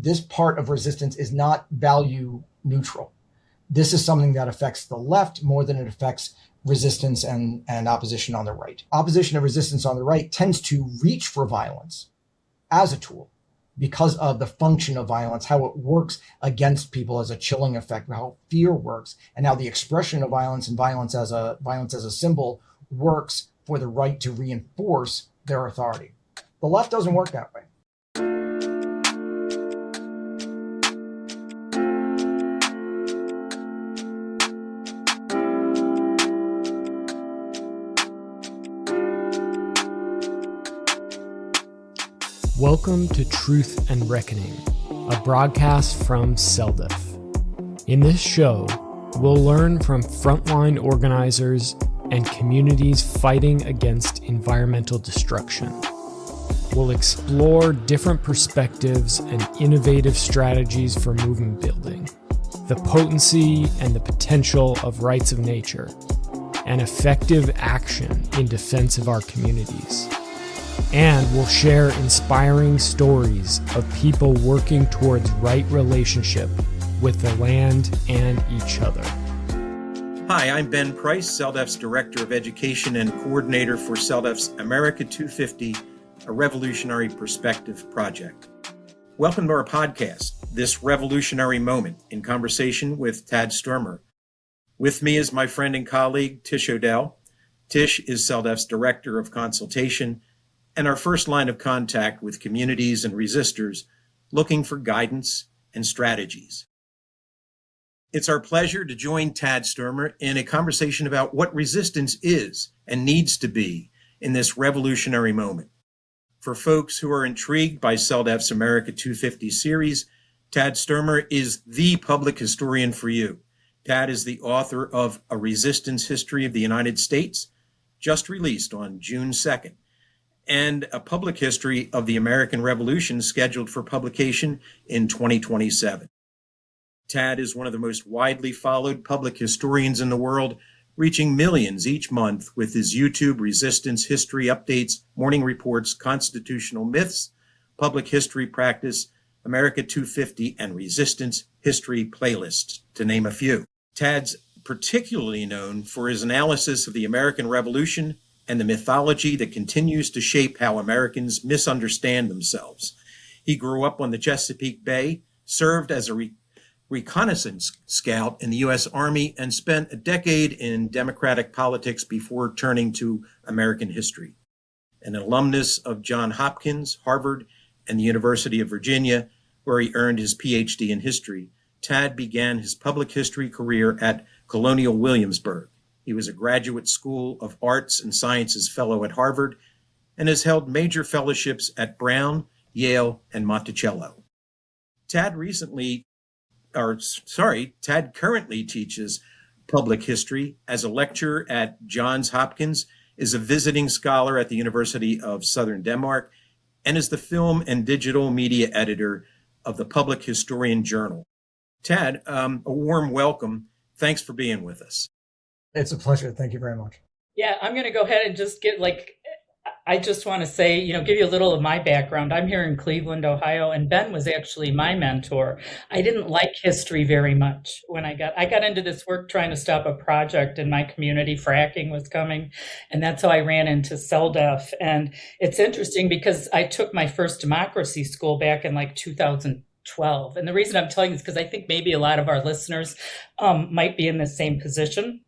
this part of resistance is not value neutral. This is something that affects the left more than it affects resistance and opposition on the right. Opposition and resistance on the right tends to reach for violence as a tool because of the function of violence, how it works against people as a chilling effect, how fear works, and how the expression of violence and violence as a symbol works for the right to reinforce their authority. The left doesn't work that way. Welcome to Truth and Reckoning, a broadcast from CELDF. In this show, we'll learn from frontline organizers and communities fighting against environmental destruction. We'll explore different perspectives and innovative strategies for movement building, the potency and the potential of rights of nature, and effective action in defense of our communities. And we'll share inspiring stories of people working towards right relationship with the land and each other. Hi, I'm Ben Price, CELDF's Director of Education and Coordinator for CELDF's America 250, a Revolutionary Perspective project. Welcome to our podcast, This Revolutionary Moment, in conversation with Tad Stoermer. With me is my friend and colleague, Tish Odell. Tish is CELDF's Director of Consultation and our first line of contact with communities and resistors looking for guidance and strategies. It's our pleasure to join Tad Stoermer in a conversation about what resistance is and needs to be in this revolutionary moment. For folks who are intrigued by CELDF's America 250 series, Tad Stoermer is the public historian for you. Tad is the author of A Resistance History of the United States, just released on June 2nd. And A Public History of the American Revolution, scheduled for publication in 2027. Tad is one of the most widely followed public historians in the world, reaching millions each month with his YouTube Resistance History Updates, Morning Reports, Constitutional Myths, Public History Practice, America 250, and Resistance History Playlists, to name a few. Tad's particularly known for his analysis of the American Revolution and the mythology that continues to shape how Americans misunderstand themselves. He grew up on the Chesapeake Bay, served as a reconnaissance scout in the U.S. Army, and spent a decade in Democratic politics before turning to American history. An alumnus of Johns Hopkins, Harvard, and the University of Virginia, where he earned his PhD in history, Tad began his public history career at Colonial Williamsburg. He was a Graduate School of Arts and Sciences Fellow at Harvard and has held major fellowships at Brown, Yale, and Monticello. Tad currently teaches public history as a lecturer at Johns Hopkins, is a visiting scholar at the University of Southern Denmark, and is the film and digital media editor of the Public Historian Journal. Tad, a warm welcome. Thanks for being with us. It's a pleasure. Thank you very much. Yeah, I'm going to go ahead and just I just want to say, give you a little of my background. I'm here in Cleveland, Ohio, and Ben was actually my mentor. I didn't like history very much when I got into this work trying to stop a project in my community. Fracking was coming, and that's how I ran into CELDF. And it's interesting because I took my first democracy school back in 2012. And the reason I'm telling you is because I think maybe a lot of our listeners might be in the same position.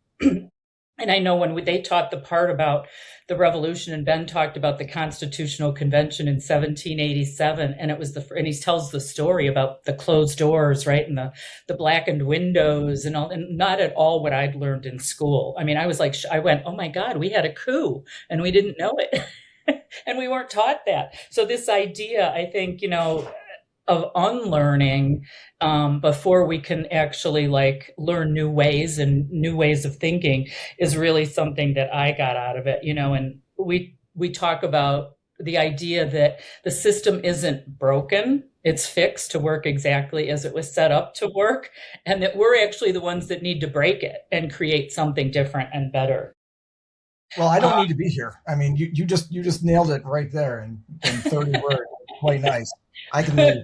And I know when they taught the part about the revolution, and Ben talked about the Constitutional Convention in 1787, and and he tells the story about the closed doors, right, and the blackened windows, and all, and not at all what I'd learned in school. I mean, I went, oh my God, we had a coup, and we didn't know it, and we weren't taught that. So this idea, I think, of unlearning before we can actually learn new ways and new ways of thinking is really something that I got out of it, and we talk about the idea that the system isn't broken, it's fixed to work exactly as it was set up to work, and that we're actually the ones that need to break it and create something different and better. Well, I don't need to be here. I mean, you just nailed it right there in 30 words. Quite nice. I can leave.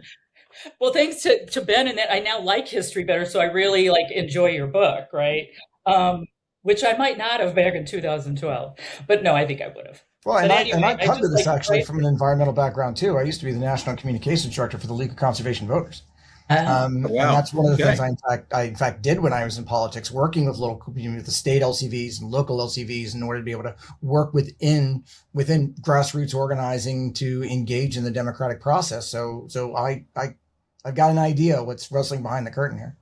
Well, thanks to Ben and that I now like history better, so I really like enjoy your book, right? Um, which I might not have back in 2012, but no, I think I would have. Well, But and anyway, I I come to just this like actually from an environmental background too. I used to be the national communications director for the League of Conservation Voters. Oh, And wow. that's one of the Okay. things I in fact did when I was in politics, working with with the state LCVs and local LCVs in order to be able to work within grassroots organizing to engage in the democratic process. So I've got an idea what's wrestling behind the curtain here.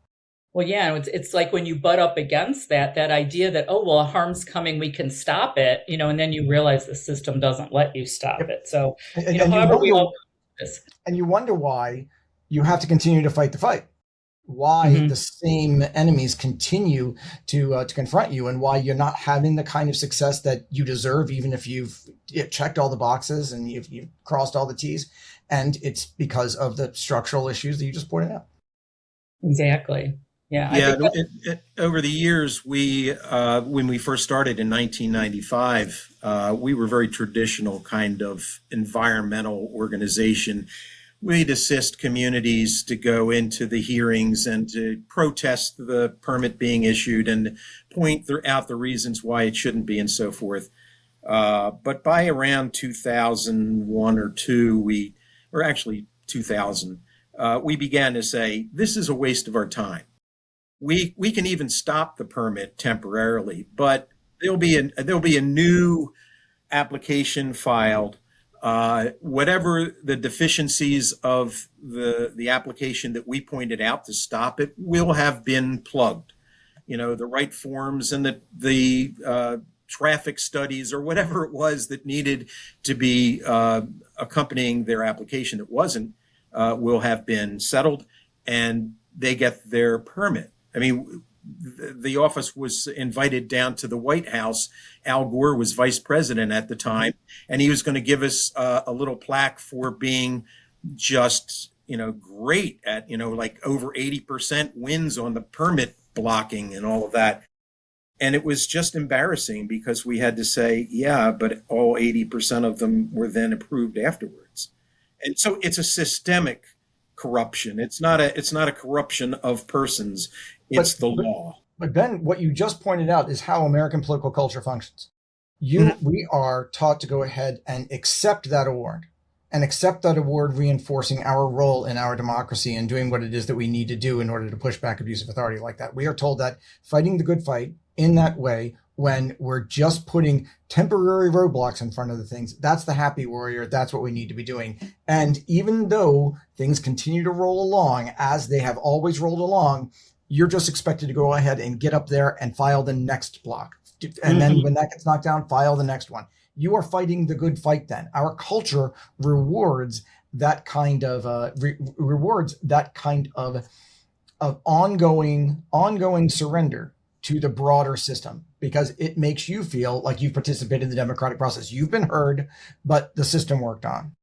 well, yeah, it's like when you butt up against that idea that, oh, well, harm's coming, we can stop it, and then you realize the system doesn't let you stop Yep. it. So, And however we all do this. you wonder why you have to continue to fight the fight. Why Mhm. the same enemies continue to confront you, and why you're not having the kind of success that you deserve, even if you've checked all the boxes and you've crossed all the T's. And it's because of the structural issues that you just pointed out. Exactly. Yeah, I Yeah, think that, over the years, when we first started in 1995, we were very traditional kind of environmental organization. We'd assist communities to go into the hearings and to protest the permit being issued and point out the reasons why it shouldn't be and so forth. But by around 2001 or two, or actually 2000, we began to say, this is a waste of our time. We can even stop the permit temporarily, but there'll be a new application filed. Whatever the deficiencies of the application that we pointed out to stop it will have been plugged. The right forms and the traffic studies or whatever it was that needed to be accompanying their application that wasn't will have been settled, and they get their permit. I mean, the office was invited down to the White House. Al Gore was vice president at the time, and he was going to give us a little plaque for being just, great at, like over 80% wins on the permit blocking and all of that. And it was just embarrassing because we had to say, yeah, but all 80% of them were then approved afterwards. And so it's a systemic corruption. It's not a corruption of persons. It's But the but, law. but Ben, what you just pointed out is how American political culture functions. We are taught to go ahead and accept that award, reinforcing our role in our democracy and doing what it is that we need to do in order to push back abusive authority like that. We are told that fighting the good fight in that way, when we're just putting temporary roadblocks in front of the things, that's the happy warrior. That's what we need to be doing. And even though things continue to roll along as they have always rolled along, you're just expected to go ahead and get up there and file the next block. And then when that gets knocked down, file the next one. You are fighting the good fight then. Our culture rewards that kind of ongoing surrender to the broader system, because it makes you feel like you've participated in the democratic process. You've been heard, but the system worked on.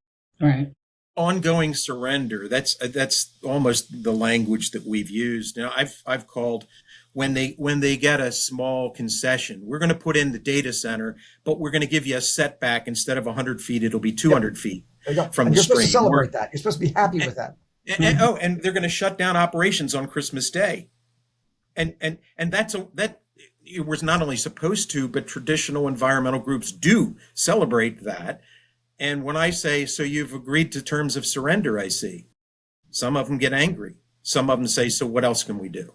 right. Ongoing surrender. That's almost the language that we've used. I've called when they get a small concession, we're going to put in the data center, but we're going to give you a setback. Instead of 100 feet, it'll be 200 feet from and the you're supposed stream. to celebrate that. You're supposed to be happy with that. And they're going to shut down operations on Christmas Day. And that it was not only supposed to, but traditional environmental groups do celebrate that. And when I say, so you've agreed to terms of surrender, I see some of them get angry. Some of them say, so what else can we do?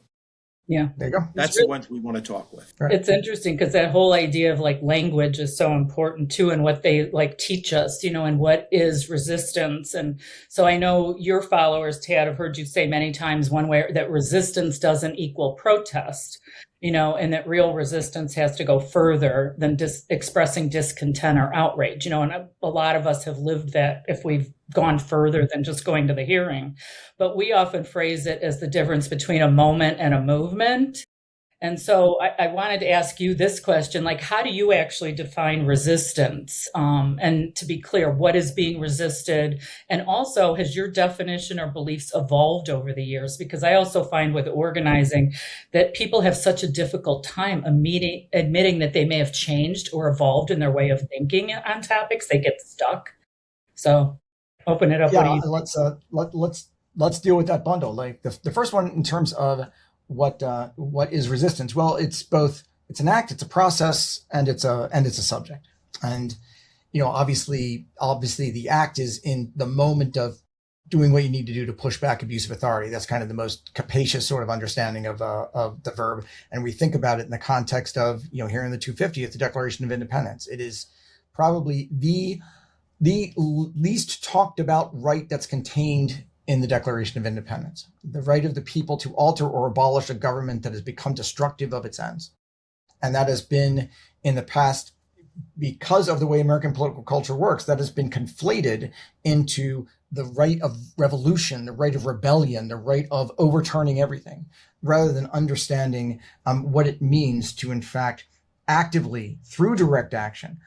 Yeah. There you go. That's the ones we want to talk with. Right. It's interesting because that whole idea of like language is so important too, and what they like teach us, and what is resistance. And so I know your followers, Tad, have heard you say many times one way that resistance doesn't equal protest, and that real resistance has to go further than expressing discontent or outrage, and a lot of us have lived that if we've gone further than just going to the hearing. But we often phrase it as the difference between a moment and a movement. And so I wanted to ask you this question, like, how do you actually define resistance? And to be clear, what is being resisted? And also, has your definition or beliefs evolved over the years? Because I also find with organizing that people have such a difficult time admitting that they may have changed or evolved in their way of thinking on topics. They get stuck. So open it up. Yeah, let's let's deal with that bundle. Like the first one in terms of what is resistance? Well, it's both. It's an act, it's a process, and it's a subject. And obviously the act is in the moment of doing what you need to do to push back abusive authority. That's kind of the most capacious sort of understanding of the verb. And we think about it in the context of, here in the 250th, the Declaration of Independence. It is probably the least talked about right that's contained in the Declaration of Independence. The right of the people to alter or abolish a government that has become destructive of its ends. And that has been in the past, because of the way American political culture works, that has been conflated into the right of revolution, the right of rebellion, the right of overturning everything, rather than understanding what it means to, in fact, actively, through direct action,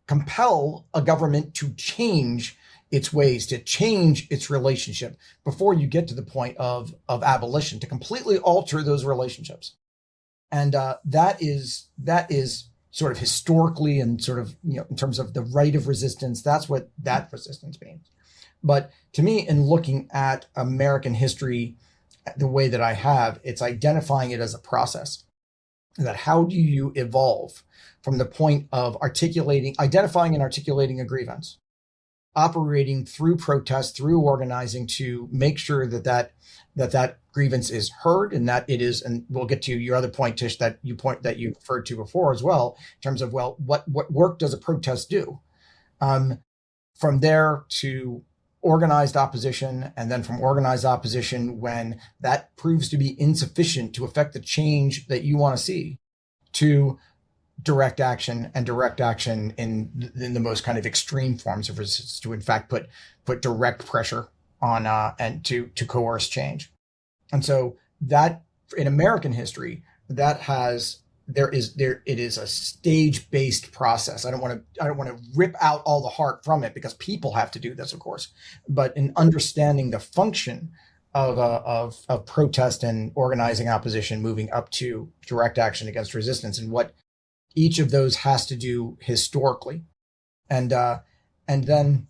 compel a government to change its ways, to change its relationship before you get to the point of abolition, to completely alter those relationships. And that is sort of historically and sort of, in terms of the right of resistance, that's what that resistance means. But to me, in looking at American history the way that I have, it's identifying it as a process. That how do you evolve from the point of identifying and articulating a grievance, operating through protest, through organizing to make sure that grievance is heard, and that it is, and we'll get to your other point, Tish, that you referred to before as well, in terms of, well, what work does a protest do? From there to organized opposition, and then from organized opposition, when that proves to be insufficient to affect the change that you want to see, to direct action, and direct action in the most kind of extreme forms of resistance, to in fact put direct pressure on and to coerce change. And so that in American history, it is a stage-based process. I don't want to rip out all the heart from it, because people have to do this, of course. But in understanding the function of protest and organizing opposition, moving up to direct action against resistance, and what each of those has to do historically, and then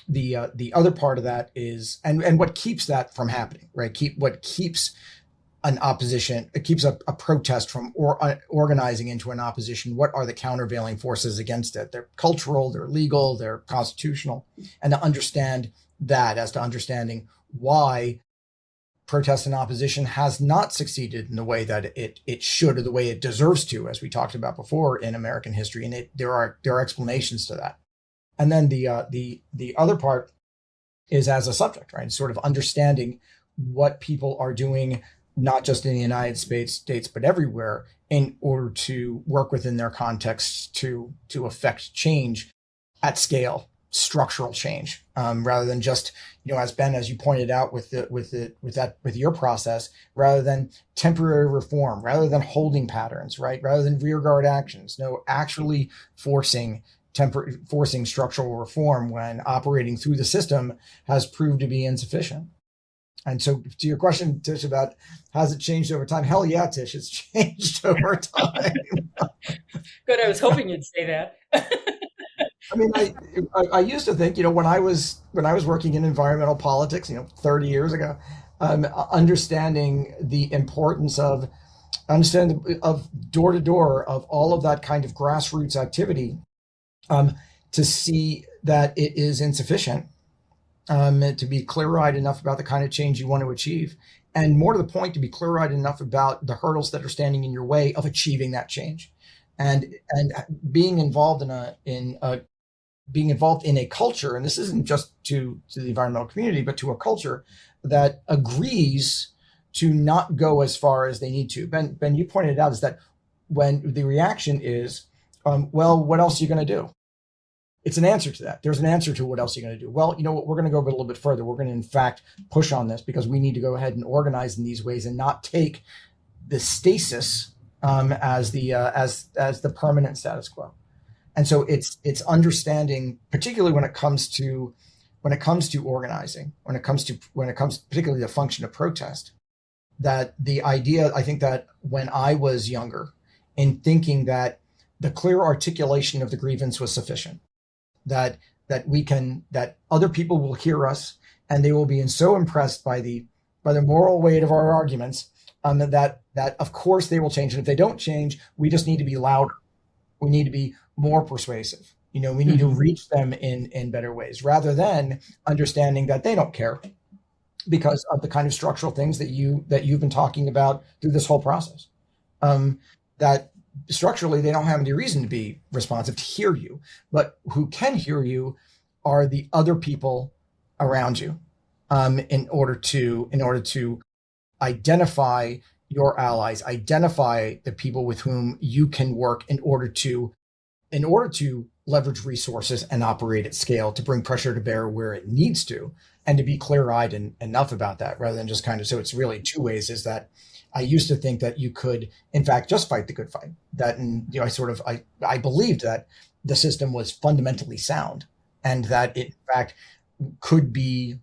the other part of that is and what keeps that from happening, right? What keeps an opposition, it keeps a protest from organizing into an opposition. What are the countervailing forces against it? They're cultural, they're legal, they're constitutional, and to understand that as to understanding why protest and opposition has not succeeded in the way that it should, or the way it deserves to, as we talked about before in American history. And there are explanations to that. And then the other part is as a subject, right? Sort of understanding what people are doing, not just in the United States, but everywhere, in order to work within their contexts to affect change at scale, structural change, rather than just, as you pointed out with your process, rather than temporary reform, rather than holding patterns, right? Rather than rearguard actions. No, actually forcing structural reform when operating through the system has proved to be insufficient. And so to your question, Tish, about has it changed over time? Hell yeah, Tish, it's changed over time. Good. I was hoping you'd say that. I mean, I used to think, when I was working in environmental politics, 30 years ago, understanding the importance of door to door of all of that kind of grassroots activity, to see that it is insufficient, to be clear-eyed enough about the kind of change you want to achieve, and more to the point, to be clear-eyed enough about the hurdles that are standing in your way of achieving that change, and being involved in a culture, and this isn't just to the environmental community, but to a culture that agrees to not go as far as they need to. Ben, you pointed out, is that when the reaction is, well, what else are you going to do? It's an answer to that. There's an answer to what else you're going to do. Well, you know what? We're going to go a little bit further. We're going to, in fact, push on this, because we need to go ahead and organize in these ways and not take the stasis as the permanent status quo. And so it's understanding, particularly when it comes to organizing, when it comes particularly the function of protest, that the idea, I think that when I was younger, in thinking that the clear articulation of the grievance was sufficient, that that other people will hear us, and they will be so impressed by the moral weight of our arguments, that of course they will change. And if they don't change, we just need to be louder. We need to be more persuasive. We need to reach them in better ways, rather than understanding that they don't care because of the kind of structural things that you've been talking about through this whole process. That structurally they don't have any reason to be responsive to hear you, but who can hear you are the other people around you, in order to identify your allies, identify the people with whom you can work in order to leverage resources and operate at scale to bring pressure to bear where it needs to, and to be clear-eyed enough about that, rather than just kind of, so it's really two ways. Is that I used to think that you could, in fact, just fight the good fight. That, and I believed that the system was fundamentally sound, and that it, in fact, could be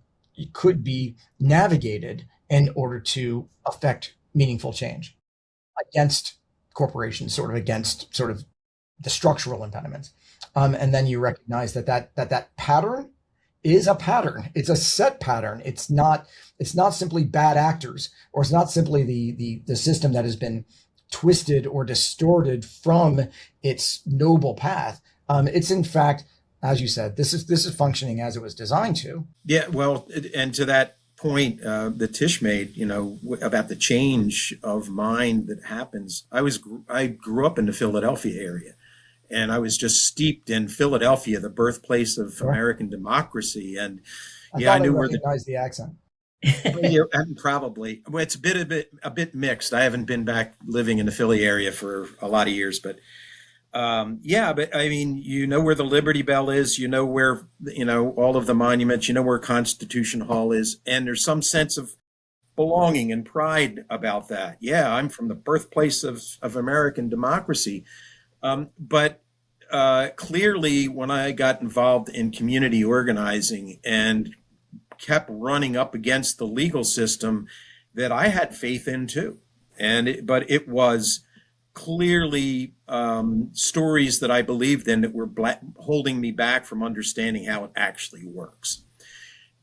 navigated in order to affect meaningful change against corporations, against the structural impediments. And then you recognize that pattern is a pattern. It's a set pattern. It's not simply bad actors, or it's not simply the system that has been twisted or distorted from its noble path. It's, in fact, as you said, this is functioning as it was designed to. Yeah, well, and to that point that Tish made, about the change of mind that happens. I grew up in the Philadelphia area, and I was just steeped in Philadelphia, the birthplace of American democracy. And I knew where the accent. Yeah, probably. Well, it's a bit mixed. I haven't been back living in the Philly area for a lot of years, but but I mean, where the Liberty Bell is, where, all of the monuments, where Constitution Hall is, and there's some sense of belonging and pride about that. Yeah, I'm from the birthplace of American democracy. But clearly, when I got involved in community organizing and kept running up against the legal system that I had faith in too, but it was clearly stories that I believed in that were holding me back from understanding how it actually works.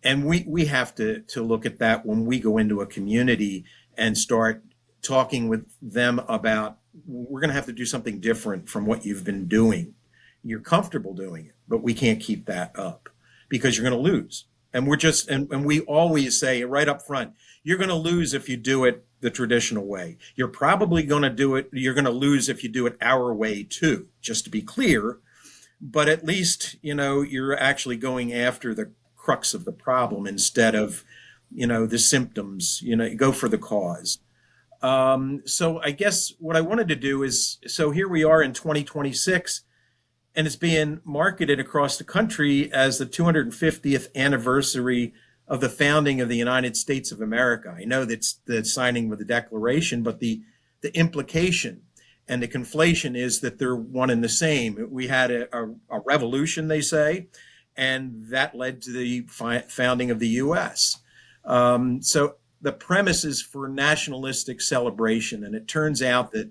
And we have to look at that when we go into a community and start talking with them about, we're going to have to do something different from what you've been doing. You're comfortable doing it, but we can't keep that up because you're going to lose. And and we always say right up front, you're going to lose if you do it the traditional way. You're probably going to do it. You're going to lose if you do it our way too, just to be clear. But at least, you're actually going after the crux of the problem instead of, the symptoms, go for the cause. So I guess what I wanted to do is, so here we are in 2026, and it's being marketed across the country as the 250th anniversary of the founding of the United States of America. I know that's the signing of the Declaration, but the implication and the conflation is that they're one and the same. We had a revolution, they say, and that led to the founding of the U.S. So the premise is for nationalistic celebration, and it turns out that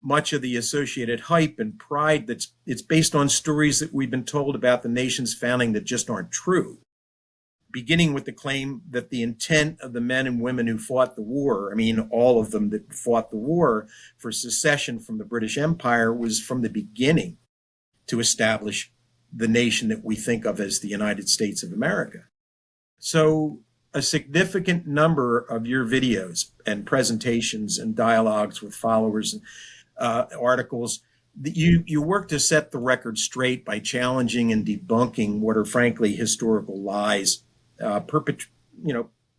much of the associated hype and pride it's based on stories that we've been told about the nation's founding that just aren't true. Beginning with the claim that the intent of the men and women who fought the war, I mean, all of them that fought the war for secession from the British Empire, was from the beginning to establish the nation that we think of as the United States of America. So a significant number of your videos and presentations and dialogues with followers and articles, that you work to set the record straight by challenging and debunking what are frankly historical lies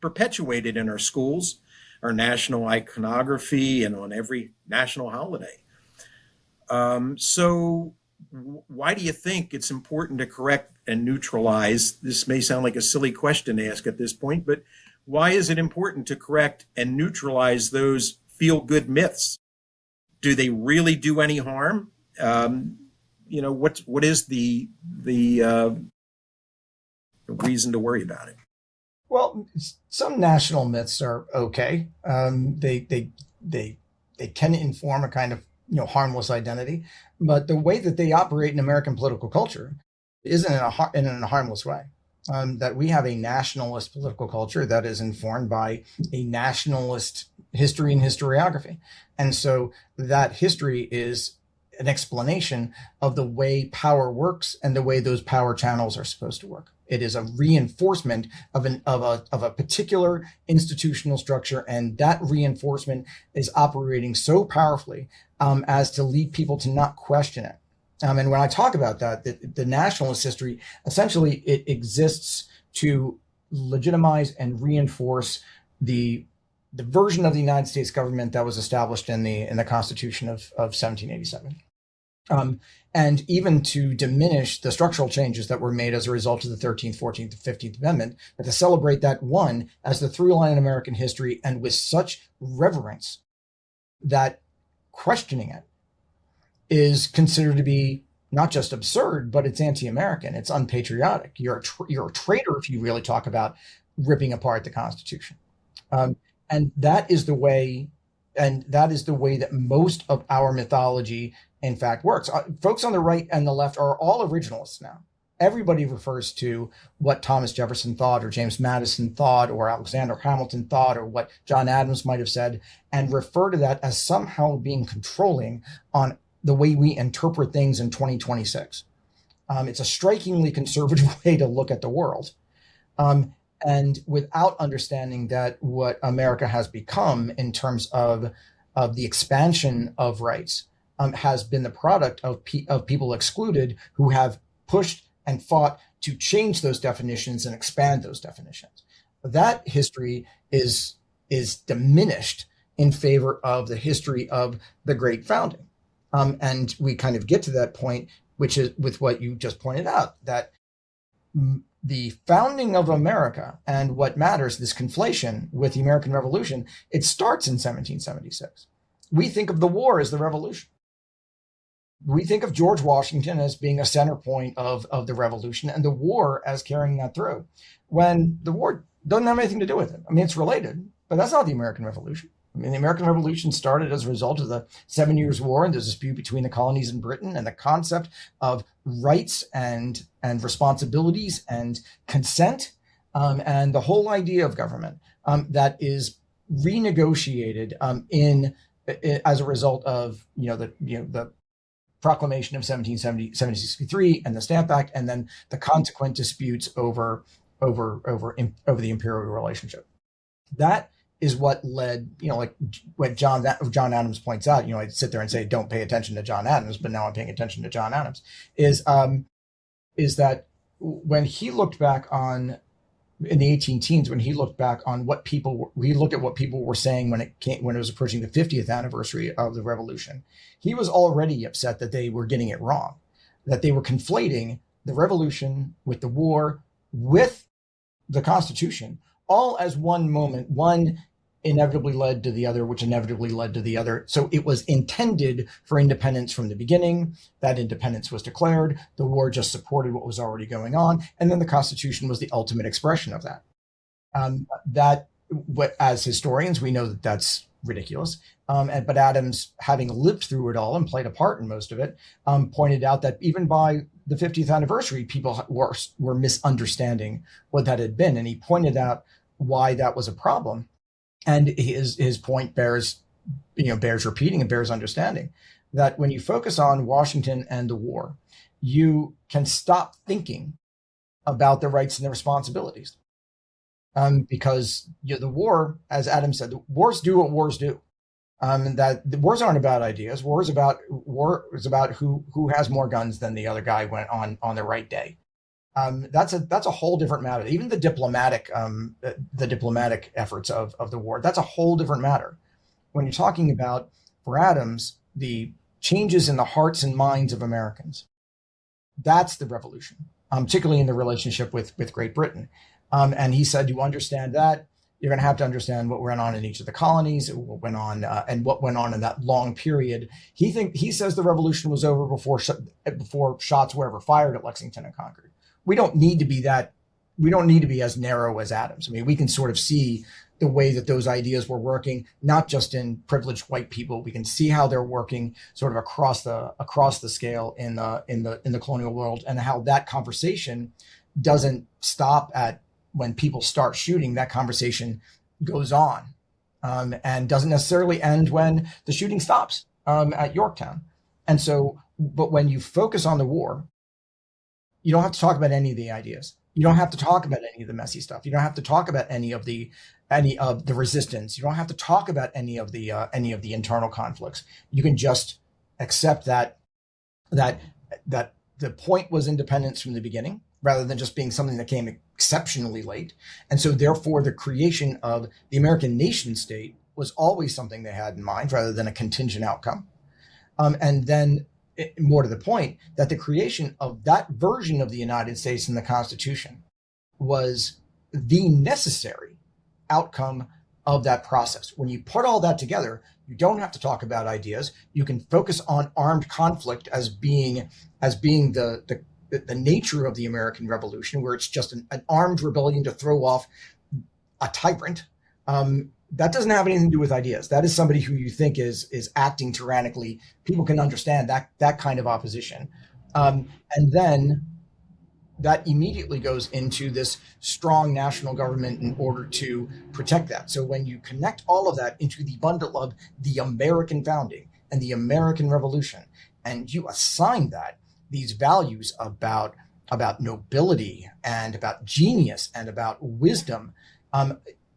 perpetuated in our schools, our national iconography, and on every national holiday. So why do you think it's important to correct and neutralize? This may sound like a silly question to ask at this point, but why is it important to correct and neutralize those feel-good myths? Do they really do any harm? What is the reason to worry about it? Well, some national myths are okay. They can inform a kind of harmless identity, but the way that they operate in American political culture isn't in a harmless way. That we have a nationalist political culture that is informed by a nationalist history and historiography. And so that history is an explanation of the way power works and the way those power channels are supposed to work. It is a reinforcement of a particular institutional structure, and that reinforcement is operating so powerfully as to lead people to not question it. And when I talk about that, the nationalist history, essentially it exists to legitimize and reinforce the version of the United States government that was established in the Constitution of 1787. And even to diminish the structural changes that were made as a result of the 13th, 14th, and 15th Amendment, but to celebrate that one as the through line in American history, and with such reverence that questioning it is considered to be not just absurd, but it's anti-American, it's unpatriotic. You're a traitor if you really talk about ripping apart the Constitution. And that is the way that most of our mythology in fact works. Folks on the right and the left are all originalists now. Everybody refers to what Thomas Jefferson thought, or James Madison thought, or Alexander Hamilton thought, or what John Adams might have said, and refer to that as somehow being controlling on the way we interpret things in 2026. It's a strikingly conservative way to look at the world. And without understanding that what America has become in terms of the expansion of rights has been the product of people excluded who have pushed and fought to change those definitions and expand those definitions. That history is diminished in favor of the history of the great founding. And we kind of get to that point, which is with what you just pointed out, that the founding of America and what matters, this conflation with the American Revolution, it starts in 1776. We think of the war as the revolution. We think of George Washington as being a center point of the revolution, and the war as carrying that through, when the war doesn't have anything to do with it. I mean, it's related, but that's not the American Revolution. I mean, the American Revolution started as a result of the 7 Years' War and the dispute between the colonies and Britain, and the concept of rights and responsibilities and consent, and the whole idea of government that is renegotiated as a result of the Proclamation of 1763 and the Stamp Act, and then the consequent disputes over the imperial relationship. That is what led, like what John Adams points out. I'd sit there and say, don't pay attention to John Adams, but now I'm paying attention to John Adams. Is that when he looked back on in the 18 teens, when he looked back on he looked at what people were saying when it was approaching the 50th anniversary of the revolution, he was already upset that they were getting it wrong, that they were conflating the revolution with the war, with the Constitution, all as one moment. One inevitably led to the other, which inevitably led to the other. So it was intended for independence from the beginning. That independence was declared. The war just supported what was already going on. And then the Constitution was the ultimate expression of that. As historians, we know that that's ridiculous. But Adams, having lived through it all and played a part in most of it, pointed out that even by the 50th anniversary, people were misunderstanding what that had been. And he pointed out why that was a problem. And his point bears repeating and bears understanding, that when you focus on Washington and the war, you can stop thinking about the rights and the responsibilities. Because the war, as Adam said, the wars do what wars do. That the wars aren't about ideas. War is about who has more guns than the other guy went on the right day. That's a whole different matter. Even the diplomatic efforts of the war, that's a whole different matter. When you're talking about, for Adams, the changes in the hearts and minds of Americans, that's the revolution, particularly in the relationship with Great Britain. And he said, to understand that, you're going to have to understand what went on in each of the colonies, what went on, and what went on in that long period. He says the revolution was over before shots were ever fired at Lexington and Concord. We don't need to be that we don't need to be as narrow as atoms. I mean, we can sort of see the way that those ideas were working, not just in privileged white people. We can see how they're working sort of across the scale in the colonial world, and how that conversation doesn't stop at when people start shooting. That conversation goes on, and doesn't necessarily end when the shooting stops at Yorktown. And so, but when you focus on the war, you don't have to talk about any of the ideas. You don't have to talk about any of the messy stuff. You don't have to talk about any of the resistance. You don't have to talk about any of the internal conflicts. You can just accept that the point was independence from the beginning, rather than just being something that came exceptionally late. And so therefore the creation of the American nation state was always something they had in mind, rather than a contingent outcome. And then, more to the point, that the creation of that version of the United States in the Constitution was the necessary outcome of that process. When you put all that together, you don't have to talk about ideas. You can focus on armed conflict as being the nature of the American Revolution, where it's just an armed rebellion to throw off a tyrant. That doesn't have anything to do with ideas. That is somebody who you think is acting tyrannically. People can understand that kind of opposition. And then that immediately goes into this strong national government in order to protect that. So when you connect all of that into the bundle of the American founding and the American Revolution, and you assign that these values about nobility and about genius and about wisdom,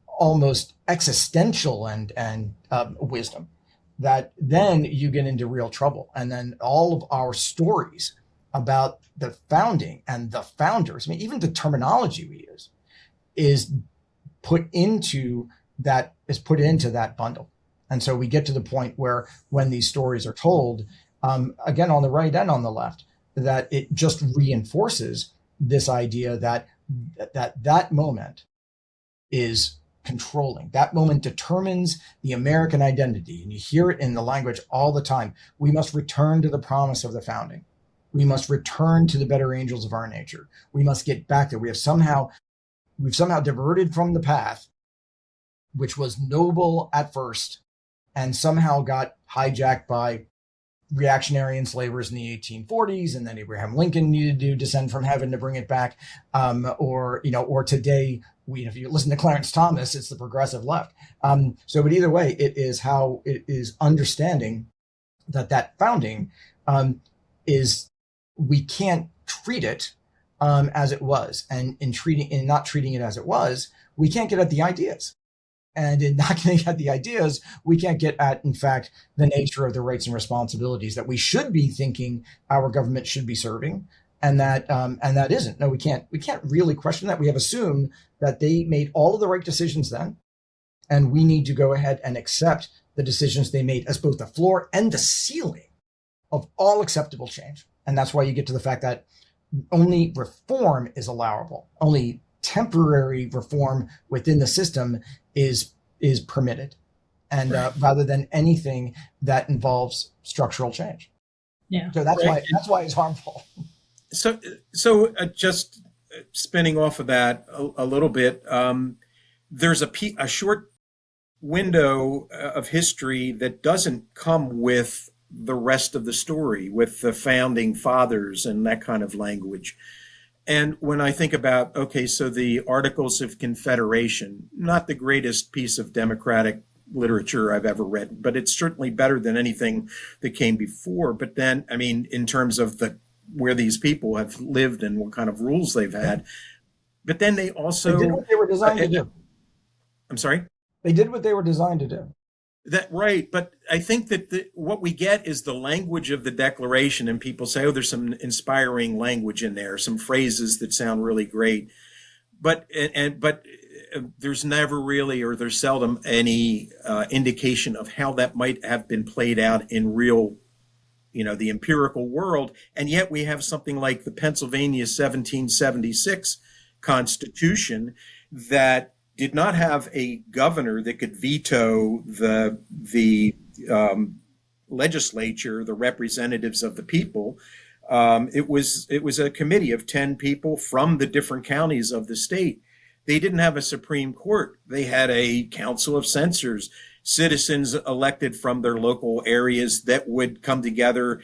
almost existential and wisdom, that then you get into real trouble. And then all of our stories about the founding and the founders, I mean, even the terminology we use is put into that bundle. And so we get to the point where when these stories are told, again, on the right and on the left, that it just reinforces this idea that moment is controlling. That moment determines the American identity. And you hear it in the language all the time. We must return to the promise of the founding. We must return to the better angels of our nature. We must get back there. We've somehow diverted from the path, which was noble at first, and somehow got hijacked by reactionary enslavers in the 1840s, and then Abraham Lincoln needed to descend from heaven to bring it back. Or today, if you listen to Clarence Thomas, it's the progressive left. But either way, it is understanding that founding is, we can't treat it as it was, and in not treating it as it was, we can't get at the ideas. And in not getting at the ideas, we can't get at, in fact, the nature of the rights and responsibilities that we should be thinking our government should be serving, and that isn't. No, we can't really question that. We have assumed that they made all of the right decisions then, and we need to go ahead and accept the decisions they made as both the floor and the ceiling of all acceptable change. And that's why you get to the fact that only reform is allowable. Only temporary reform within the system is permitted, and Right. Rather than anything that involves structural change. Yeah. So that's Right. why it's harmful. So just spinning off of that a little bit, there's a short window of history that doesn't come with the rest of the story, with the founding fathers and that kind of language. And when I think about, okay, so the Articles of Confederation, not the greatest piece of democratic literature I've ever read, but it's certainly better than anything that came before. But then, I mean, in terms of where these people have lived and what kind of rules they've had, but then they also They did what they were designed to do. I'm sorry? They did what they were designed to do. Right, but I think that what we get is the language of the Declaration, and people say, "Oh, there's some inspiring language in there, some phrases that sound really great," but there's never really, or there's seldom any indication of how that might have been played out in real, the empirical world, and yet we have something like the Pennsylvania 1776 Constitution that did not have a governor that could veto the legislature, the representatives of the people, It was a committee of 10 people from the different counties of the state. They didn't have a Supreme Court. They had a council of censors, citizens elected from their local areas that would come together.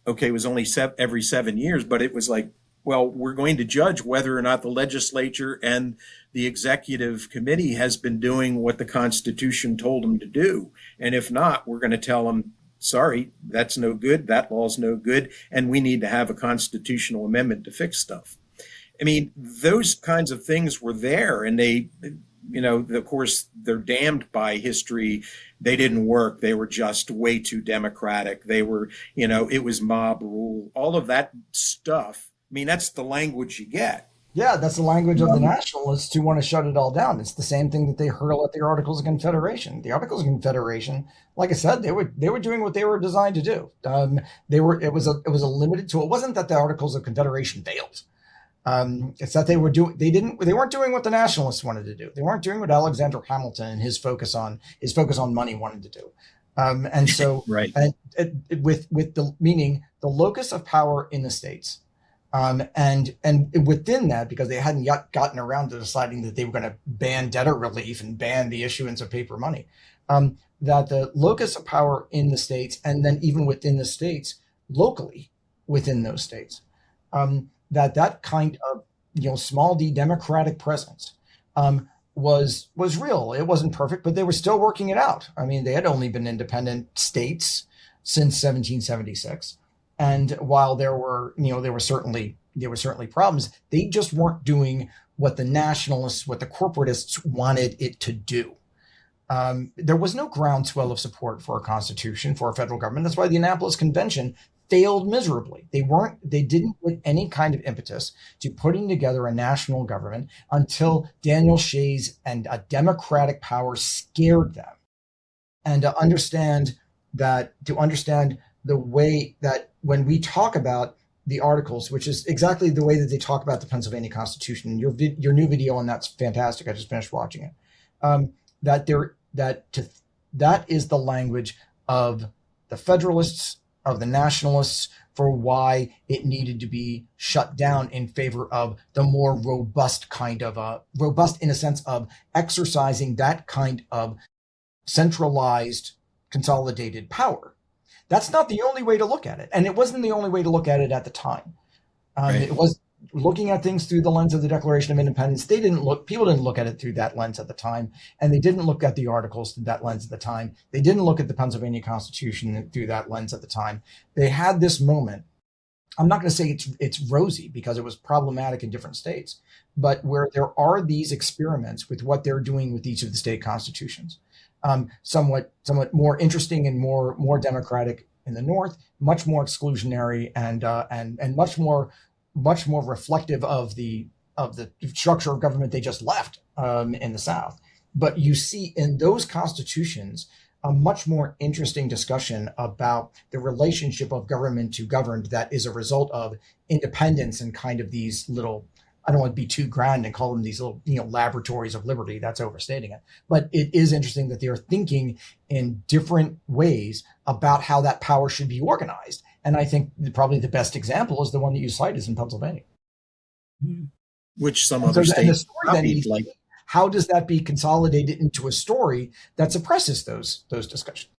Okay, it was only every 7 years, but it was like, well, we're going to judge whether or not the legislature and the executive committee has been doing what the Constitution told them to do. And if not, we're going to tell them, sorry, that's no good, that law's no good, and we need to have a constitutional amendment to fix stuff. I mean, those kinds of things were there, and they, of course, they're damned by history. They didn't work. They were just way too democratic. They were, it was mob rule, all of that stuff. I mean, that's the language you get. Yeah, that's the language of the nationalists who want to shut it all down. It's the same thing that they hurl at the Articles of Confederation. The Articles of Confederation, like I said, they were doing what they were designed to do. It was a limited tool. It wasn't that the Articles of Confederation failed. It's that they weren't doing what the nationalists wanted to do. They weren't doing what Alexander Hamilton and his focus on money wanted to do. And so, right. with the locus of power in the states. And within that, because they hadn't yet gotten around to deciding that they were going to ban debtor relief and ban the issuance of paper money, that the locus of power in the states, and then even within the states, locally within those states, that kind of small d democratic presence was real. It wasn't perfect, but they were still working it out. I mean, they had only been independent states since 1776. And while there were certainly problems, they just weren't doing what the nationalists, what the corporatists wanted it to do. There was no groundswell of support for a constitution, for a federal government. That's why the Annapolis Convention failed miserably. They didn't put any kind of impetus to putting together a national government until Daniel Shays and a democratic power scared them. And to understand the way that when we talk about the Articles, which is exactly the way that they talk about the Pennsylvania Constitution, your new video on that's fantastic. I just finished watching it. That is the language of the Federalists, of the Nationalists, for why it needed to be shut down in favor of the more robust kind of robust in a sense of exercising that kind of centralized, consolidated power. That's not the only way to look at it. And it wasn't the only way to look at it at the time. Right. It was looking at things through the lens of the Declaration of Independence. People didn't look at it through that lens at the time. And they didn't look at the Articles through that lens at the time. They didn't look at the Pennsylvania Constitution through that lens at the time. They had this moment. I'm not going to say it's rosy because it was problematic in different states, but where there are these experiments with what they're doing with each of the state constitutions. Somewhat more interesting and more democratic in the North, much more exclusionary and much more reflective of the structure of government they just left in the South. But you see in those constitutions a much more interesting discussion about the relationship of government to governed that is a result of independence and kind of these little, I don't want to be too grand and call them these little, laboratories of liberty. That's overstating it. But it is interesting that they are thinking in different ways about how that power should be organized. And I think probably the best example is the one that you cite is in Pennsylvania. Which some other states copied, like. How does that be consolidated into a story that suppresses those discussions?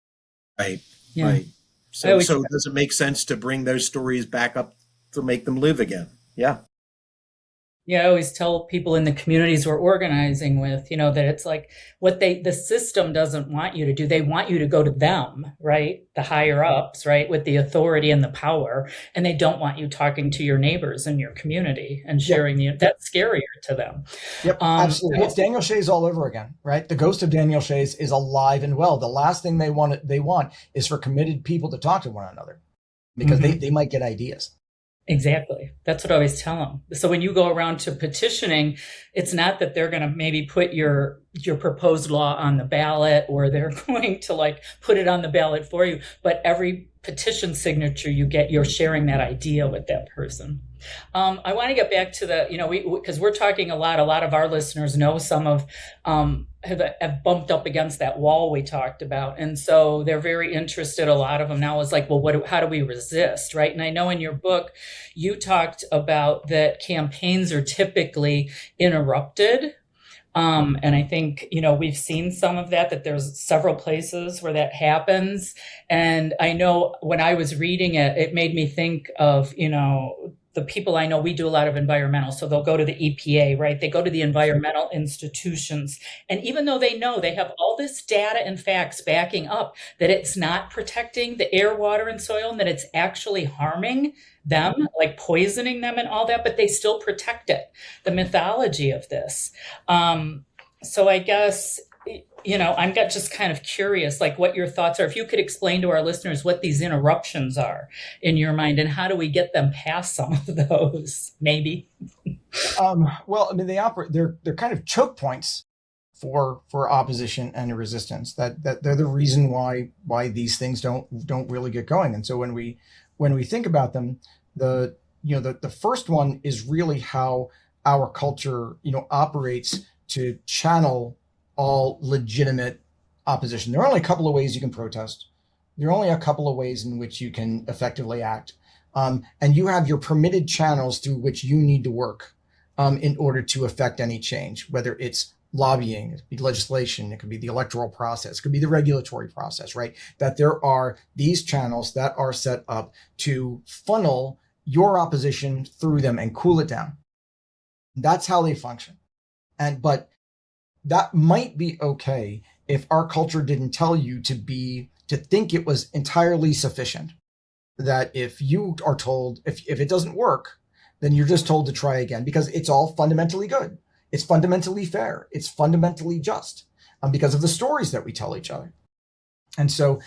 Right, Yeah. right. So does it make sense to bring those stories back up to make them live again? Yeah. Yeah, I always tell people in the communities we're organizing with, that it's like the system doesn't want you to do. They want you to go to them, right? The higher ups, right? With the authority and the power. And they don't want you talking to your neighbors in your community and sharing that's scarier to them. Yep, absolutely. It's Daniel Shays all over again, right? The ghost of Daniel Shays is alive and well. The last thing they want is for committed people to talk to one another because they might get ideas. Exactly. That's what I always tell them. So when you go around to petitioning, it's not that they're going to maybe put your proposed law on the ballot or they're going to put it on the ballot for you. But every petition signature you get, you're sharing that idea with that person. I want to get back to the, because we're talking a lot of our listeners know some of, have bumped up against that wall we talked about. And so they're very interested. A lot of them now is like, well, how do we resist? Right. And I know in your book, you talked about that campaigns are typically interrupted. And I think, we've seen some of that there's several places where that happens. And I know when I was reading it, it made me think of, the people I know, we do a lot of environmental. So they'll go to the EPA, right? They go to the environmental institutions. And even though they know they have all this data and facts backing up that it's not protecting the air, water, and soil, and that it's actually harming them, like poisoning them and all that, but they still protect it, the mythology of this. So I guess, I'm just kind of curious, like what your thoughts are. If you could explain to our listeners what these interruptions are in your mind and how do we get them past some of those, maybe? Well, I mean, they're kind of choke points for opposition and resistance. That they're the reason why these things don't really get going. And so when we think about them, the first one is really how our culture operates to channel all legitimate opposition. There are only a couple of ways you can protest. There are only a couple of ways in which you can effectively act. And you have your permitted channels through which you need to work in order to affect any change, whether it's lobbying, it could be legislation, it could be the electoral process, it could be the regulatory process, right? That there are these channels that are set up to funnel your opposition through them and cool it down. That's how they function. But that might be okay if our culture didn't tell you to think it was entirely sufficient. That if you are told, if it doesn't work, then you're just told to try again because it's all fundamentally good. It's fundamentally fair. It's fundamentally just because of the stories that we tell each other. And so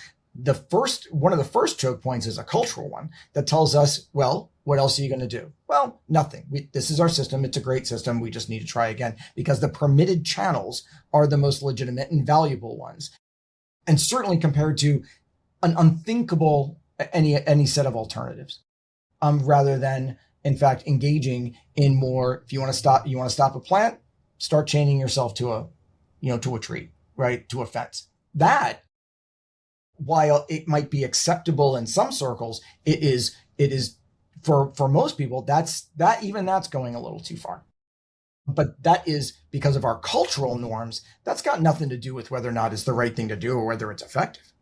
one of the first choke points is a cultural one that tells us, well, what else are you going to do? Well, nothing. This is our system. It's a great system. We just need to try again because the permitted channels are the most legitimate and valuable ones. And certainly compared to an unthinkable, any set of alternatives, rather than in fact engaging in more, if you want to stop a plant, start chaining yourself to a tree, right? To a fence. That, while it might be acceptable in some circles, it is for most people, that's going a little too far. But that is because of our cultural norms. That's got nothing to do with whether or not it's the right thing to do or whether it's effective.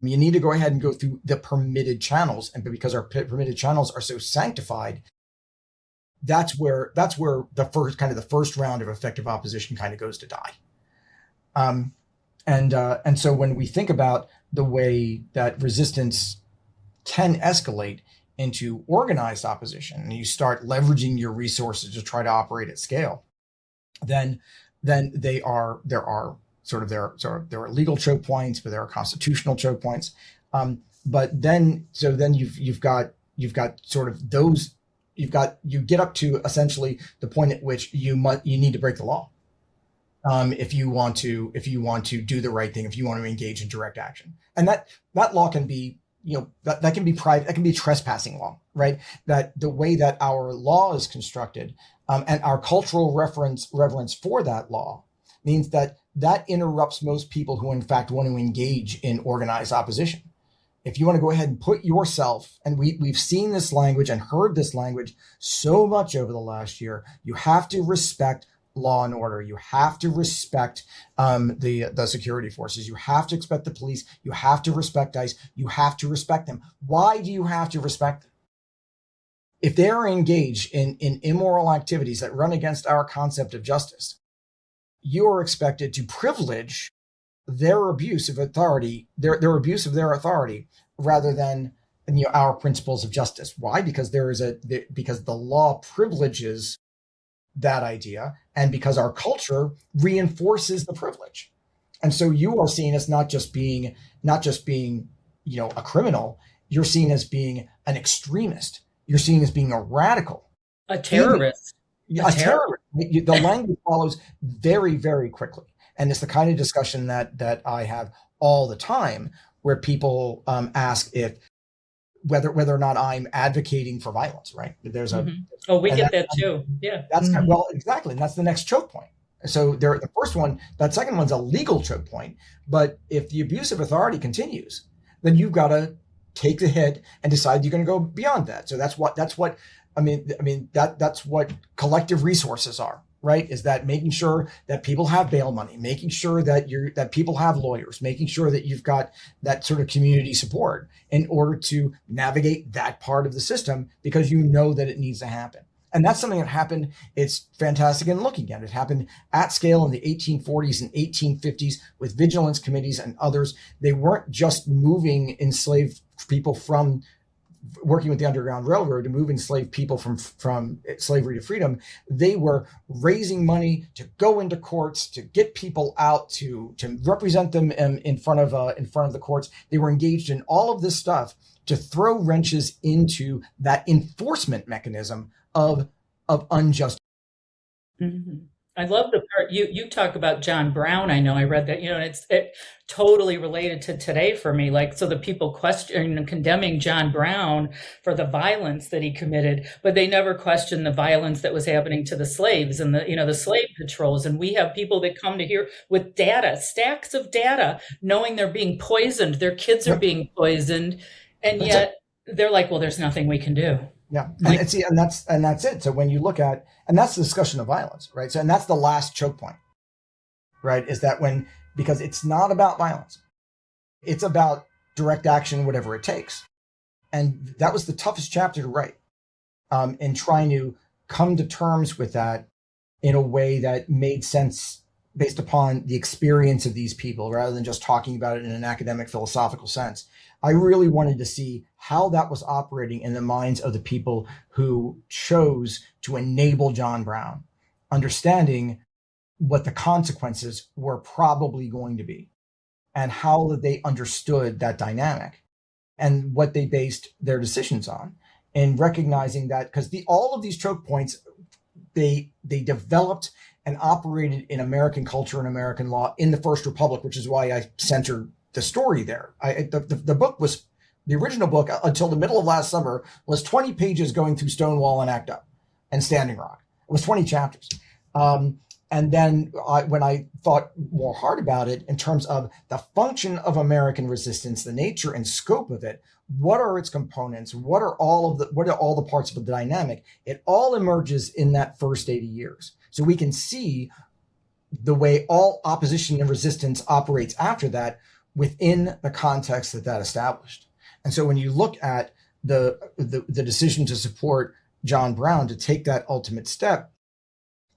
You need to go ahead and go through the permitted channels, and because our permitted channels are so sanctified, that's where the first round of effective opposition kind of goes to die. And so when we think about the way that resistance can escalate into organized opposition, and you start leveraging your resources to try to operate at scale, then there are legal choke points, but there are constitutional choke points. But then you've got sort of those. You get up to essentially the point at which you need to break the law. If you want to do the right thing, if you want to engage in direct action, and that law can be, that can be private, that can be trespassing law, right? That the way that our law is constructed, and our cultural reverence for that law means that interrupts most people who in fact want to engage in organized opposition. If you want to go ahead and put yourself, and we've seen this language and heard this language so much over the last year, you have to respect law and order. You have to respect the security forces. You have to respect the police. You have to respect ICE. You have to respect them. Why do you have to respect them? If they are engaged in immoral activities that run against our concept of justice, you are expected to privilege their abuse of authority, their abuse of their authority, rather than our principles of justice. Why? Because because the law privileges that idea, and because our culture reinforces the privilege. And so you are seen as not just being a criminal, you're seen as being an extremist. You're seen as being a radical, a terrorist. A terrorist. The language follows very, very quickly. And it's the kind of discussion that I have all the time, where people ask if whether or not I'm advocating for violence, right? There's a Oh, we get that that, too. Yeah. that's well, exactly, and that's the next choke point. So the first one, that second one's a legal choke point. But if the abuse of authority continues, then you've got to take the hit and decide you're going to go beyond that. So that's what that's what collective resources are, right? Is that making sure that people have bail money, making sure that people have lawyers, making sure that you've got that sort of community support in order to navigate that part of the system, because you know that it needs to happen. And that's something that happened. It's fantastic in looking at it. It happened at scale in the 1840s and 1850s with vigilance committees and others. They weren't just moving enslaved people from working with the Underground Railroad to move enslaved people from slavery to freedom. They were raising money to go into courts, to get people out, to represent them in front of the courts. They were engaged in all of this stuff to throw wrenches into that enforcement mechanism of unjust. Mm-hmm. I love the part you talk about John Brown. I know I read that, and it's totally related to today for me. Like, so the people condemning John Brown for the violence that he committed, but they never questioned the violence that was happening to the slaves and the slave patrols. And we have people that come to here with data, stacks of data, knowing they're being poisoned, their kids are being poisoned, and yet they're like, well, there's nothing we can do. Yeah, and that's it. So when you look at, and that's the discussion of violence, right? So, and that's the last choke point, right? Is that because it's not about violence, it's about direct action, whatever it takes. And that was the toughest chapter to write, in trying to come to terms with that in a way that made sense based upon the experience of these people, rather than just talking about it in an academic philosophical sense. I really wanted to see how that was operating in the minds of the people who chose to enable John Brown, understanding what the consequences were probably going to be and how they understood that dynamic and what they based their decisions on, and recognizing that because all of these choke points, they developed and operated in American culture and American law in the First Republic, which is why I centered the story there. The original book until the middle of last summer was 20 pages going through Stonewall and Act Up and Standing Rock. It was 20 chapters. And then when I thought more hard about it in terms of the function of American resistance, the nature and scope of it, what are its components? What are all the parts of the dynamic? It all emerges in that first 80 years. So we can see the way all opposition and resistance operates after that within the context that established. And so when you look at the decision to support John Brown to take that ultimate step,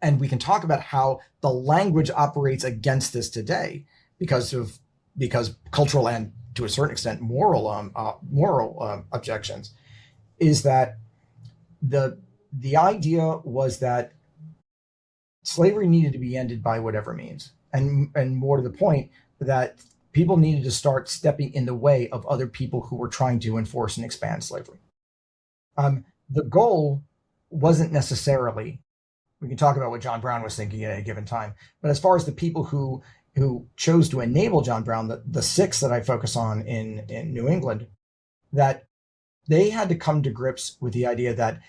and we can talk about how the language operates against this today because cultural and to a certain extent moral objections, is that the idea was that slavery needed to be ended by whatever means, and more to the point, that people needed to start stepping in the way of other people who were trying to enforce and expand slavery. The goal wasn't necessarily, we can talk about what John Brown was thinking at a given time, but as far as the people who chose to enable John Brown, the six that I focus on in New England, that they had to come to grips with the idea that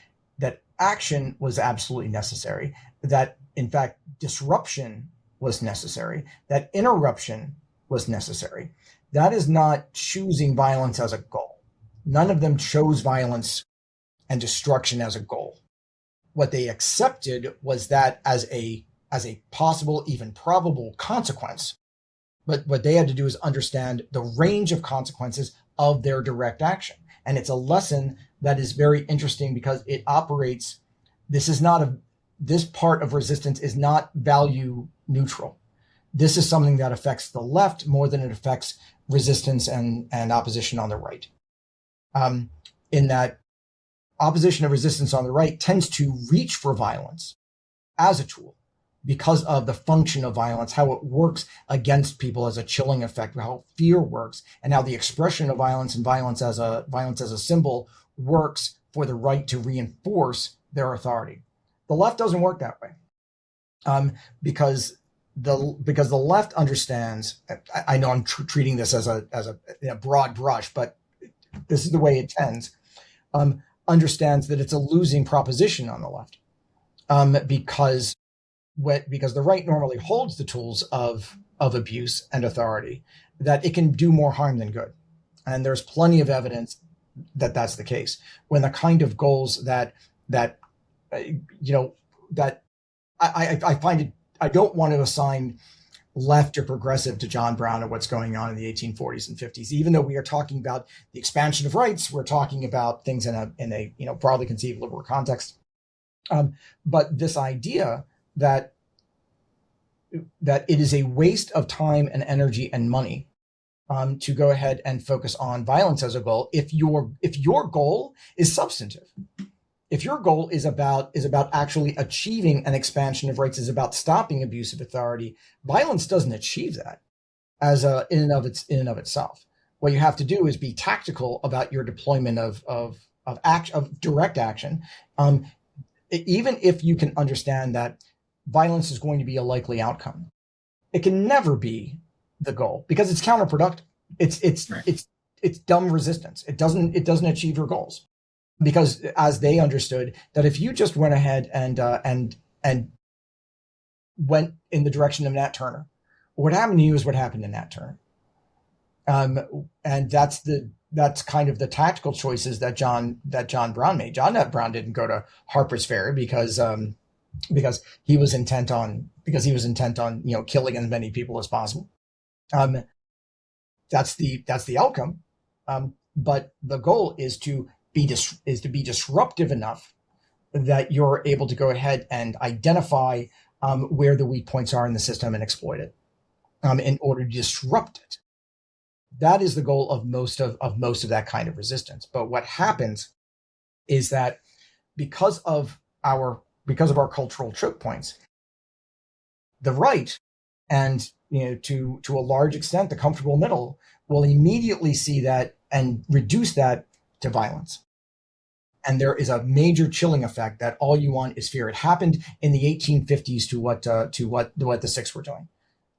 action was absolutely necessary, that in fact disruption was necessary, that interruption was necessary. That is not choosing violence as a goal. None of them chose violence and destruction as a goal. What they accepted was that as a possible, even probable consequence. But what they had to do is understand the range of consequences of their direct action. And it's a lesson that is very interesting because it operates, this part of resistance is not value neutral. This is something that affects the left more than it affects resistance and opposition on the right. In that opposition and resistance on the right tends to reach for violence as a tool because of the function of violence, how it works against people as a chilling effect, how fear works, and how the expression of violence and violence as a symbol works for the right to reinforce their authority. The left doesn't work that way, because the left understands. I know I'm treating this as a broad brush, but this is the way it tends, understands that it's a losing proposition on the left, because the right normally holds the tools of abuse and authority, that it can do more harm than good. And there's plenty of evidence that that's the case. When the kind of goals that I find it, I don't want to assign left or progressive to John Brown and what's going on in the 1840s and 50s. Even though we are talking about the expansion of rights, we're talking about things in a broadly conceived liberal context. But this idea that it is a waste of time and energy and money to go ahead and focus on violence as a goal, if your goal is substantive, if your goal is about actually achieving an expansion of rights, is about stopping abuse of authority, violence doesn't achieve that as in and of itself. What you have to do is be tactical about your deployment of direct action, even if you can understand that violence is going to be a likely outcome. It can never be the goal because it's counterproductive. It's dumb resistance. It doesn't achieve your goals. Because as they understood that if you just went ahead and went in the direction of Nat Turner, what happened to you is what happened to Nat Turner. And that's kind of the tactical choices that John Brown made. John Brown didn't go to Harper's Ferry because he was intent on killing as many people as possible. That's the outcome. But the goal is to be disruptive enough that you're able to go ahead and identify where the weak points are in the system and exploit it in order to disrupt it. That is the goal of most of that kind of resistance. But what happens is that because of our cultural choke points, the right and to a large extent the comfortable middle will immediately see that and reduce that to violence. And there is a major chilling effect that all you want is fear. It happened in the 1850s to what the Sikhs were doing.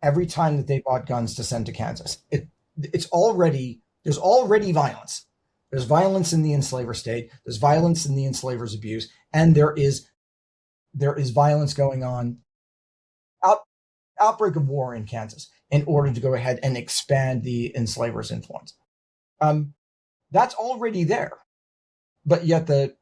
Every time that they bought guns to send to Kansas, there's already violence. There's violence in the enslaver state. There's violence in the enslaver's abuse, and there is violence going on. Outbreak of war in Kansas in order to go ahead and expand the enslaver's influence. That's already there. But yet the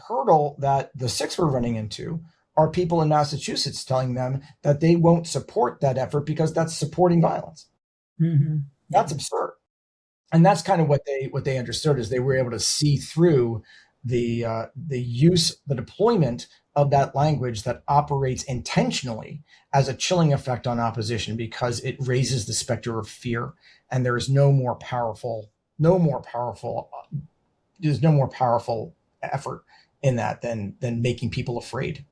hurdle that the Sikhs were running into are people in Massachusetts telling them that they won't support that effort because that's supporting violence. Mm-hmm. That's absurd. And that's kind of what they understood, is they were able to see through the deployment of that language that operates intentionally as a chilling effect on opposition because it raises the specter of fear, and there is no more powerful effort in that than making people afraid,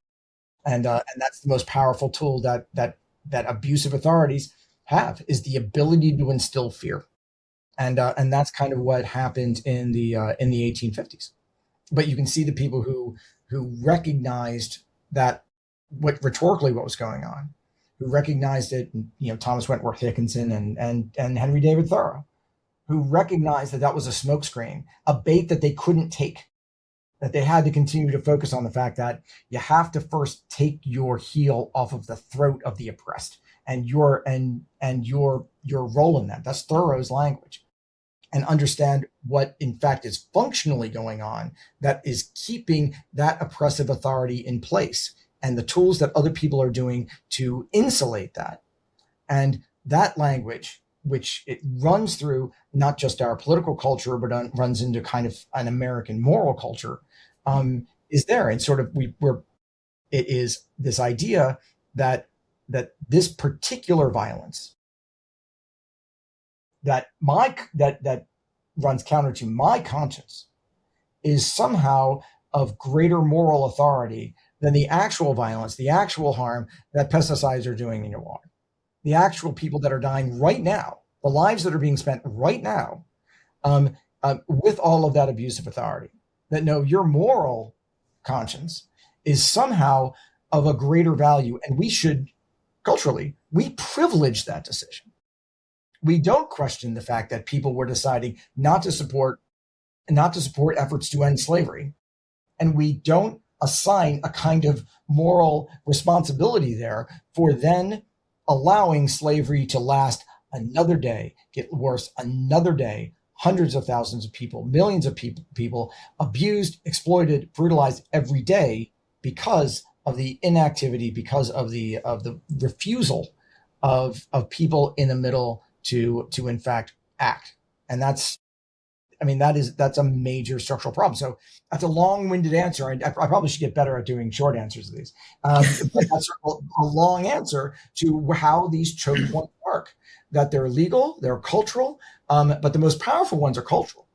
and that's the most powerful tool that abusive authorities have, is the ability to instill fear, and that's kind of what happened in the 1850s. But you can see the people who recognized that what was going on, who recognized it, Thomas Wentworth Higginson and Henry David Thoreau, who recognized that was a smokescreen, a bait that they couldn't take, that they had to continue to focus on the fact that you have to first take your heel off of the throat of the oppressed and your role in that. That's Thoreau's language. And understand what in fact is functionally going on that is keeping that oppressive authority in place, and the tools that other people are doing to insulate that. And that language, which it runs through not just our political culture, but runs into kind of an American moral culture, is there. And sort of it is this idea that this particular violence that runs counter to my conscience is somehow of greater moral authority than the actual violence, the actual harm that pesticides are doing in your water, the actual people that are dying right now, the lives that are being spent right now, with all of that abusive authority. That no, your moral conscience is somehow of a greater value, and we should, culturally, we privilege that decision. We don't question the fact that people were deciding not to support not to support efforts to end slavery. And we don't assign a kind of moral responsibility there for then allowing slavery to last another day, get worse another day, hundreds of thousands of people, millions of people abused, exploited, brutalized every day because of the inactivity, because of the refusal of people in the middle to in fact act. And that's a major structural problem. So that's a long-winded answer. I probably should get better at doing short answers to these. But that's a long answer to how these choke points work, that they're legal, they're cultural, but the most powerful ones are cultural.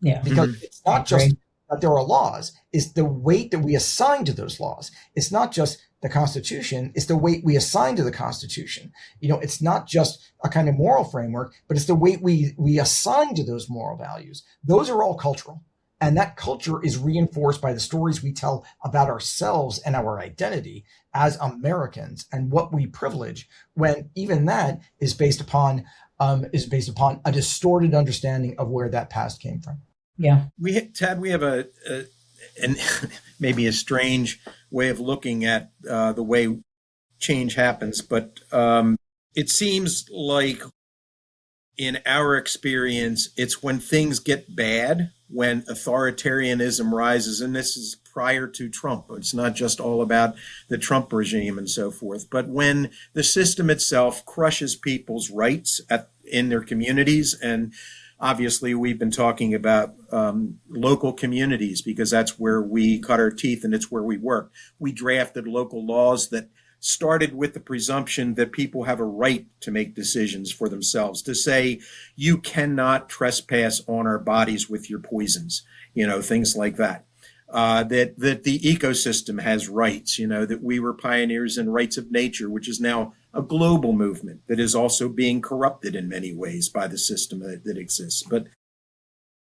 Yeah. Because it's not just that there are laws, it's the weight that we assign to those laws. It's not just the Constitution, it's the weight we assign to the Constitution. It's not just a kind of moral framework, but it's the weight we assign to those moral values. Those are all cultural. And that culture is reinforced by the stories we tell about ourselves and our identity as Americans and what we privilege, when even that is based upon a distorted understanding of where that past came from. Yeah. We have and maybe a strange way of looking at the way change happens, but it seems like in our experience, it's when things get bad, when authoritarianism rises, and this is prior to Trump. It's not just all about the Trump regime and so forth, but when the system itself crushes people's rights in their communities. And obviously, we've been talking about local communities because that's where we cut our teeth and it's where we work. We drafted local laws that started with the presumption that people have a right to make decisions for themselves, to say, you cannot trespass on our bodies with your poisons, things like that. That the ecosystem has rights, that we were pioneers in rights of nature, which is now a global movement that is also being corrupted in many ways by the system that exists. But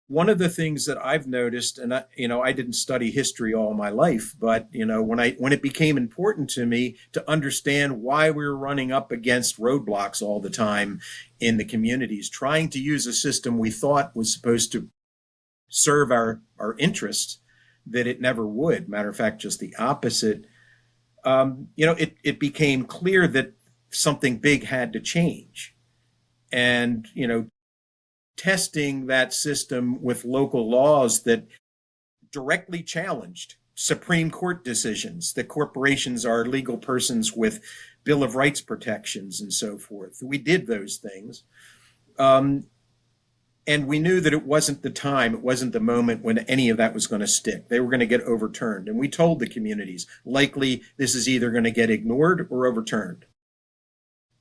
one of the things that I've noticed, and I didn't study history all my life, but when it became important to me to understand why we were running up against roadblocks all the time in the communities, trying to use a system we thought was supposed to serve our interests, that it never would. Matter of fact, just the opposite. It became clear that something big had to change. And, testing that system with local laws that directly challenged Supreme Court decisions, that corporations are legal persons with Bill of Rights protections and so forth. We did those things. And we knew that it wasn't the time, it wasn't the moment when any of that was going to stick. They were going to get overturned. And we told the communities, likely this is either going to get ignored or overturned.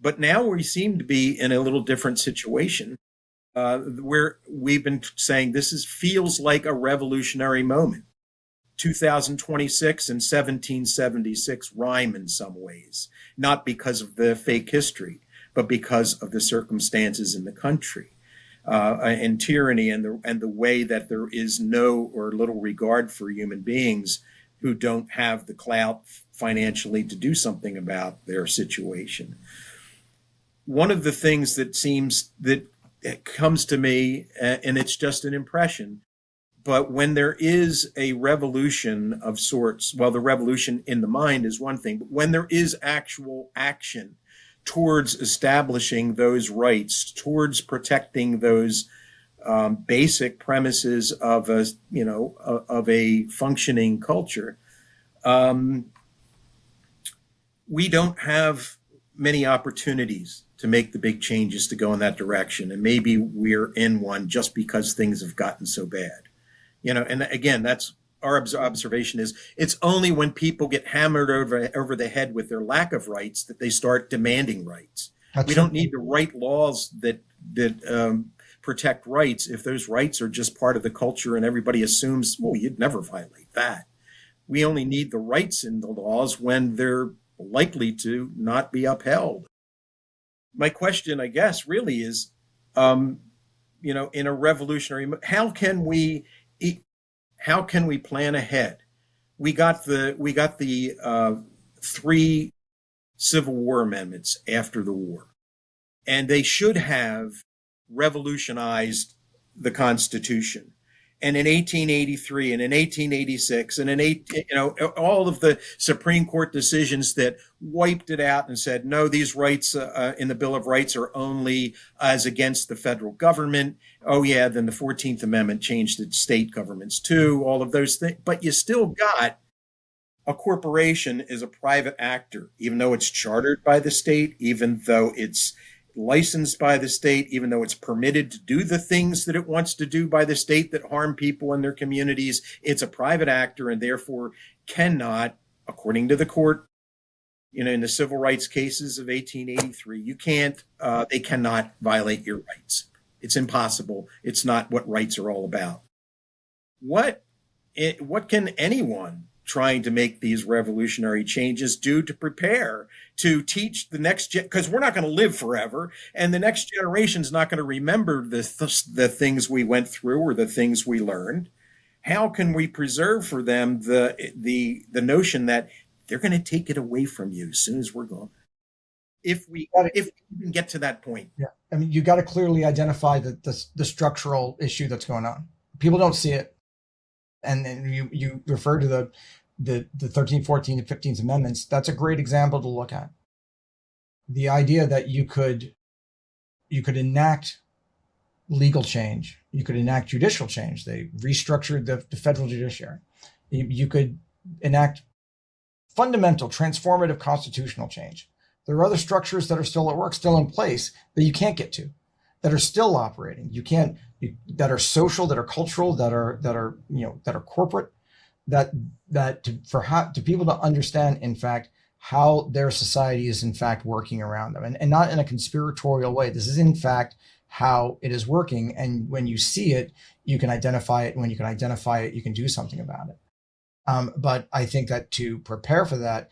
But now we seem to be in a little different situation where we've been saying this feels like a revolutionary moment. 2026 and 1776 rhyme in some ways, not because of the fake history, but because of the circumstances in the country. And tyranny and the way that there is no or little regard for human beings who don't have the clout financially to do something about their situation. One of the things that comes to me, and it's just an impression, but when there is a revolution of sorts, well, the revolution in the mind is one thing, but when there is actual action towards establishing those rights, towards protecting those basic premises of a functioning culture, we don't have many opportunities to make the big changes to go in that direction. And maybe we're in one just because things have gotten so bad. And again, that's our observation is it's only when people get hammered over the head with their lack of rights that they start demanding rights. We don't need to write laws that protect rights if those rights are just part of the culture and everybody assumes, well, you'd never violate that. We only need the rights in the laws when they're likely to not be upheld. My question, I guess, really is, in a revolutionary, how can we plan ahead? We got the 3 Civil War amendments after the war, and they should have revolutionized the Constitution. and in 1883 and in 1886 and all of the Supreme Court decisions that wiped it out and said, no, these rights in the Bill of Rights are only as against the federal government. Oh, yeah, then the 14th Amendment changed it to state governments too, all of those things. But you still got a corporation is a private actor, even though it's chartered by the state, even though it's licensed by the state, even though it's permitted to do the things that it wants to do by the state that harm people in their communities. It's a private actor and therefore cannot, according to the court, in the civil rights cases of 1883, they cannot violate your rights. It's impossible. It's not what rights are all about. What can anyone trying to make these revolutionary changes do to prepare to teach the next because we're not going to live forever, and the next generation's not going to remember the things we went through or the things we learned. How can we preserve for them the notion that they're going to take it away from you as soon as we're gone? If we can get to that point. Yeah. I mean, you got to clearly identify the structural issue that's going on. People don't see it. And then you refer to the 13th, 14th, and 15th Amendments. That's a great example to look at. The idea that you could enact legal change, you could enact judicial change. They restructured the federal judiciary. You could enact fundamental, transformative constitutional change. There are other structures that are still at work, still in place, that you can't get to, that are still operating. That are social, that are cultural, that are corporate, to people to understand, in fact, how their society is in fact working around them, and not in a conspiratorial way. This is in fact how it is working, and when you see it, you can identify it. And when you can identify it, you can do something about it. But I think that to prepare for that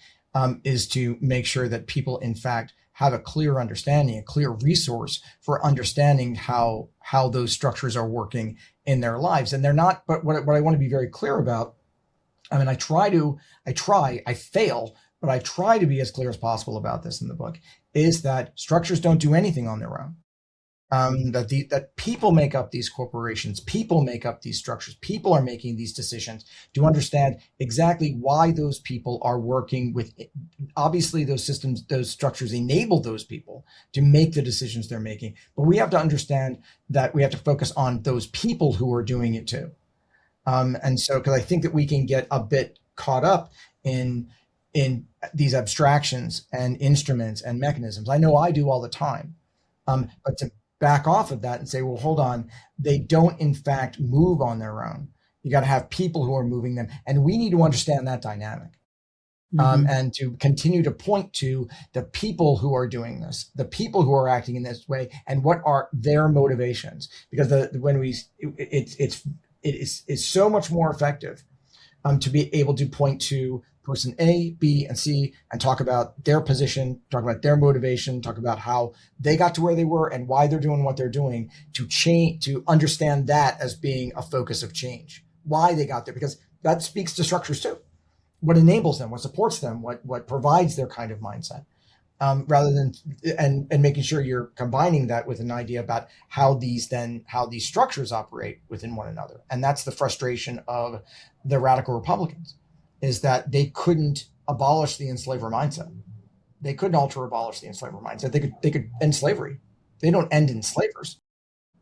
is to make sure that people, in fact, have a clear understanding, a clear resource for understanding how those structures are working in their lives. And they're not, but what I want to be very clear about, I mean, I fail, but I try to be as clear as possible about this in the book, is that structures don't do anything on their own. That people make up these corporations, people make up these structures, people are making these decisions to understand exactly why those people are working with. Obviously, those systems, those structures enable those people to make the decisions they're making. But we have to understand that we have to focus on those people who are doing it too. And so, because I think that we can get a bit caught up in these abstractions and instruments and mechanisms. I know I do all the time. But to back off of that and say, well, hold on, they don't in fact move on their own. You got to have people who are moving them. And we need to understand that dynamic. And to continue to point to the people who are doing this, the people who are acting in this way, and what are their motivations. Because it's so much more effective to be able to point to person A, B, and C and talk about their position, talk about their motivation, talk about how they got to where they were and why they're doing what they're doing, to understand that as being a focus of change, why they got there, because that speaks to structures too. What enables them, what supports them, what provides their kind of mindset, rather than and making sure you're combining that with an idea about how these structures operate within one another. And that's the frustration of the radical Republicans, is that they couldn't abolish the enslaver mindset. They couldn't abolish the enslaver mindset. They could end slavery. They don't end enslavers.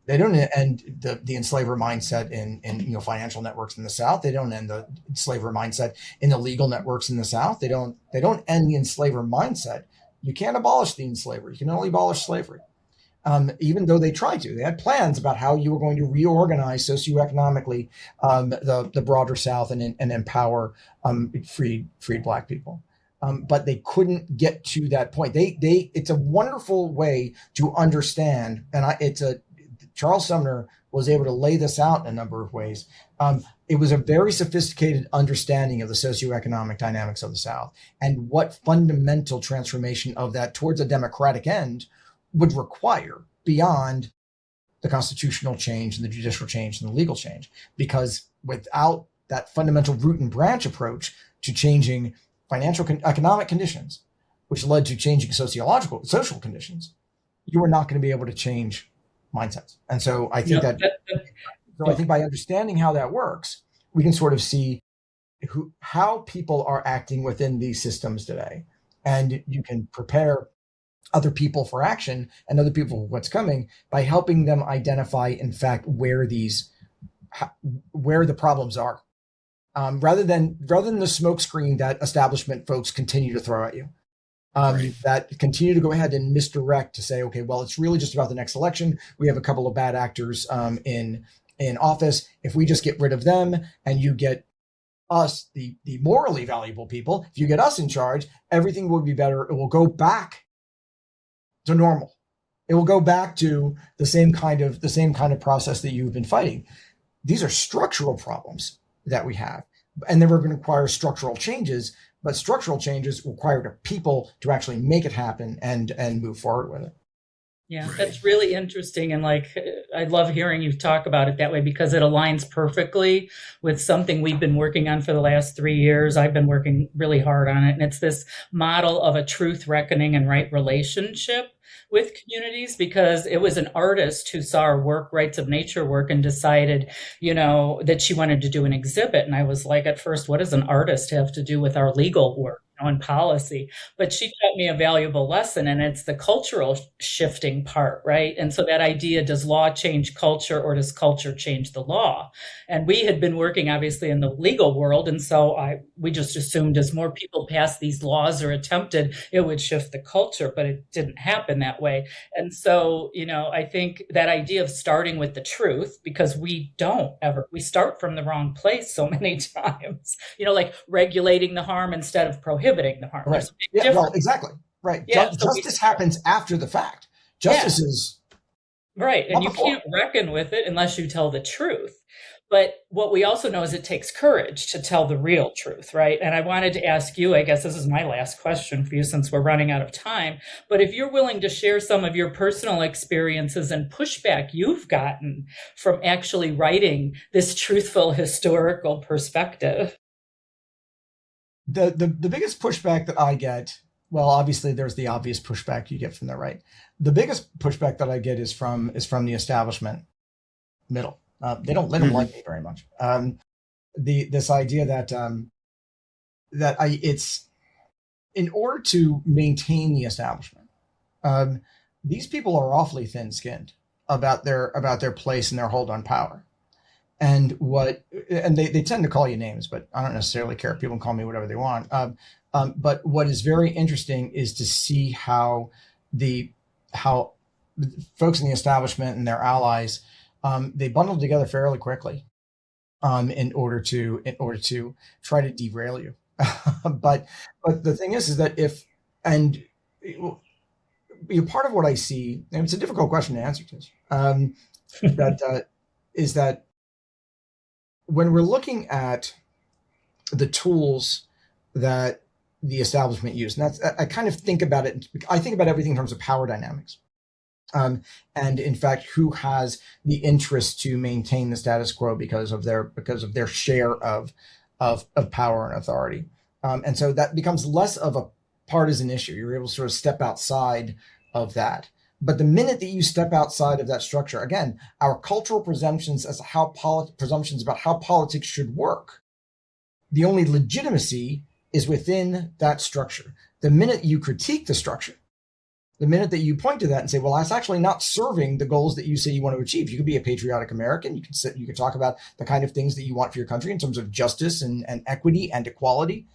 They don't end the enslaver mindset in financial networks in the South. They don't end the enslaver mindset in the legal networks in the South. They don't end the enslaver mindset. You can't abolish the enslaver. You can only abolish slavery. Even though they tried to. They had plans about how you were going to reorganize socioeconomically the broader South and empower freed Black people. But they couldn't get to that point. It's a wonderful way to understand, and Charles Sumner was able to lay this out in a number of ways. It was a very sophisticated understanding of the socioeconomic dynamics of the South and what fundamental transformation of that towards a democratic end would require beyond the constitutional change and the judicial change and the legal change. Because without that fundamental root and branch approach to changing economic conditions, which led to changing social conditions, you were not going to be able to change mindsets. And so I think So I think by understanding how that works, we can sort of see how people are acting within these systems today. And you can prepare other people for action and other people for what's coming by helping them identify, in fact, where the problems are, rather than the smoke screen that establishment folks continue to throw at you. That continue to go ahead and misdirect to say, okay, well, it's really just about the next election. We have a couple of bad actors in office. If we just get rid of them and you get us, the morally valuable people, if you get us in charge, everything will be better. It will go back to normal. It will go back to the same kind of process that you've been fighting. These are structural problems that we have, and then we're going to require structural changes. But structural changes require the people to actually make it happen and move forward with it. Yeah, that's really interesting. And like, I love hearing you talk about it that way because it aligns perfectly with something we've been working on for the last 3 years. I've been working really hard on it. And it's this model of a truth reckoning and right relationship with communities, because it was an artist who saw our work, Rights of Nature work, and decided, that she wanted to do an exhibit. And I was like, at first, what does an artist have to do with our legal work? On policy, but she taught me a valuable lesson, and it's the cultural shifting part, right? And so that idea, does law change culture or does culture change the law? And we had been working obviously in the legal world, and so we just assumed as more people passed these laws or attempted, it would shift the culture, but it didn't happen that way. And so, I think that idea of starting with the truth, because we start from the wrong place so many times, like regulating the harm instead of prohibiting the harm. Right. Yeah, well, exactly. Right. Yeah, Justice happens after the fact. Justice is right. And you can't reckon with it unless you tell the truth. But what we also know is it takes courage to tell the real truth, right? And I wanted to ask you, I guess this is my last question for you since we're running out of time, but if you're willing to share some of your personal experiences and pushback you've gotten from actually writing this truthful historical perspective. The biggest pushback that I get, well, obviously there's the obvious pushback you get from the right. The biggest pushback that I get is from the establishment middle. They don't like me very much. This idea that it's in order to maintain the establishment, these people are awfully thin-skinned about their place and their hold on power. And they tend to call you names, but I don't necessarily care. People can call me whatever they want. But what is very interesting is to see how folks in the establishment and their allies, they bundled together fairly quickly, in order to try to derail you. But the thing is that part of what I see, and it's a difficult question to answer, is that when we're looking at the tools that the establishment use, and I kind of think about it, I think about everything in terms of power dynamics. And in fact, who has the interest to maintain the status quo because of their share of power and authority. And so that becomes less of a partisan issue. You're able to sort of step outside of that. But the minute that you step outside of that structure, again, our cultural presumptions presumptions about how politics should work, the only legitimacy is within that structure. The minute you critique the structure, the minute that you point to that and say, well, that's actually not serving the goals that you say you want to achieve. You could be a patriotic American. You could talk about the kind of things that you want for your country in terms of justice and equity and equality.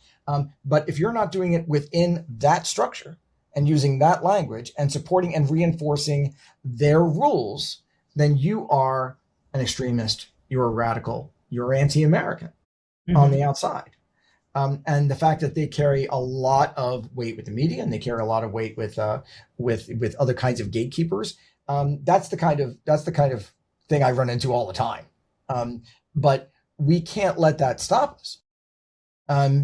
But if you're not doing it within that structure and using that language and supporting and reinforcing their rules, then you are an extremist, you're a radical, you're anti-American on the outside. And the fact that they carry a lot of weight with the media and they carry a lot of weight with other kinds of gatekeepers, that's the kind of thing I run into all the time. But we can't let that stop us,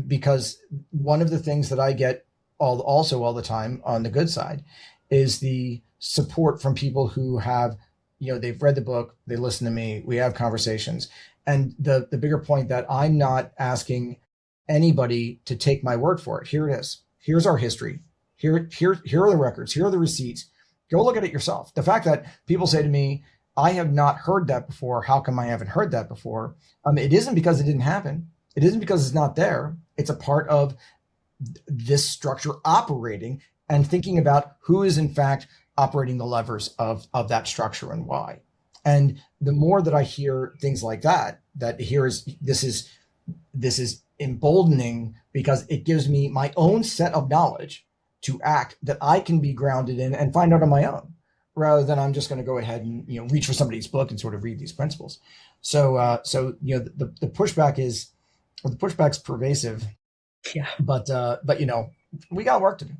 because one of the things that I get all the time on the good side is the support from people who have, they've read the book, they listen to me, we have conversations. And the bigger point that I'm not asking anybody to take my word for it. Here it is. Here's our history. Here are the records. Here are the receipts. Go look at it yourself. The fact that people say to me, I have not heard that before. How come I haven't heard that before? It isn't because it didn't happen. It isn't because it's not there. It's a part of this structure operating and thinking about who is in fact operating the levers of that structure and why. And the more that I hear things like that this is emboldening, because it gives me my own set of knowledge to act that I can be grounded in and find out on my own, rather than I'm just going to go ahead and reach for somebody's book and sort of read these principles. So the pushback's pervasive. Yeah. But we got work to do.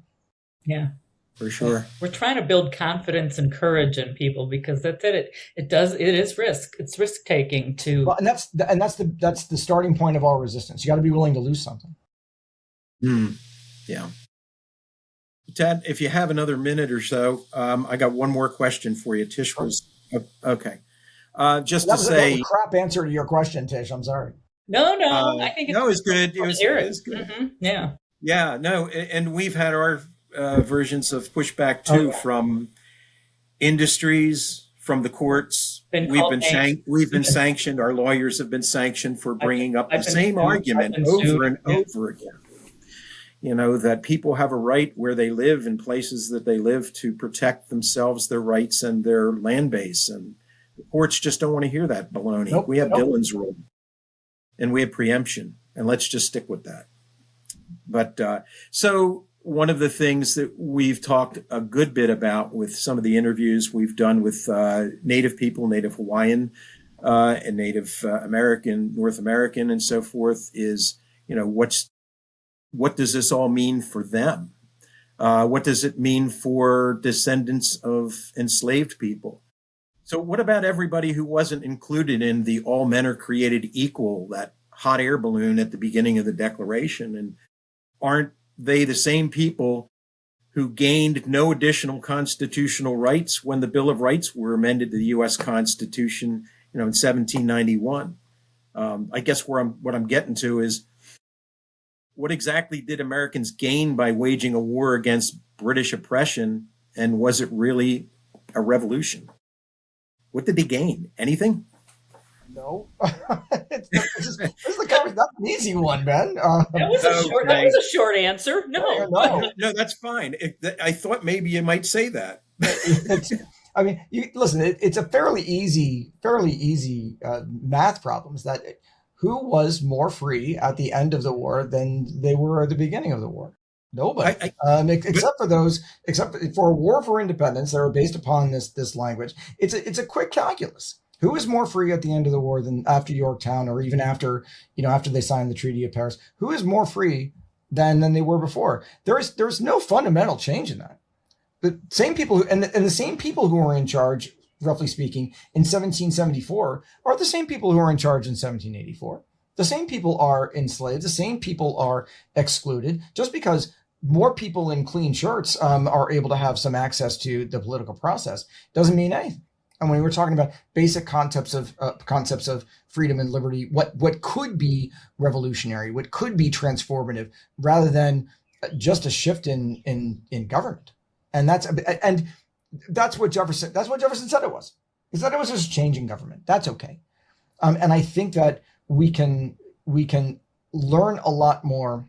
Yeah. For sure. We're trying to build confidence and courage in people, because that's it. It is risk. It's risk taking to. Well, and that's the starting point of all resistance. You got to be willing to lose something. Yeah. Ted, if you have another minute or so, I got one more question for you. Tish was okay. Just to say, that was a crap answer to your question, Tish. I'm sorry. No, I think it was good. It was good. Mm-hmm. Yeah. Yeah. No, and we've had our versions of pushback too, from industries, from the courts. We've been sanctioned. Our lawyers have been sanctioned for bringing up the same argument over and over again. That people have a right where they live, in places that they live, to protect themselves, their rights, and their land base. And the courts just don't want to hear that baloney. Nope, we have Dillon's rule, and we have preemption, and let's just stick with that. But so one of the things that we've talked a good bit about with some of the interviews we've done with Native people, Native Hawaiian and Native American, North American, and so forth, is, what does this all mean for them? What does it mean for descendants of enslaved people? So what about everybody who wasn't included in the all men are created equal, that hot air balloon at the beginning of the Declaration? And aren't they the same people who gained no additional constitutional rights when the Bill of Rights were amended to the U.S. Constitution, in 1791? I guess what I'm getting to is, what exactly did Americans gain by waging a war against British oppression? And was it really a revolution? What did they gain? Anything? No. This is not an easy one, Ben. That was a short answer. No, that's fine. I thought maybe you might say that. Listen, it's a fairly easy math problem. Is that who was more free at the end of the war than they were at the beginning of the war? Nobody, except for a war for independence that were based upon this language. It's a quick calculus. Who is more free at the end of the war than after Yorktown, or even after they signed the Treaty of Paris? Who is more free than they were before? There's no fundamental change in that. The same people and the same people who were in charge, roughly speaking, in 1774 are the same people who are in charge in 1784. The same people are enslaved. The same people are excluded. Just because more people in clean shirts are able to have some access to the political process doesn't mean anything. And when we're talking about basic concepts of freedom and liberty, what could be revolutionary, what could be transformative, rather than just a shift in government, and that's what Jefferson said it was. He said it was just changing government. That's okay, and I think that we can learn a lot more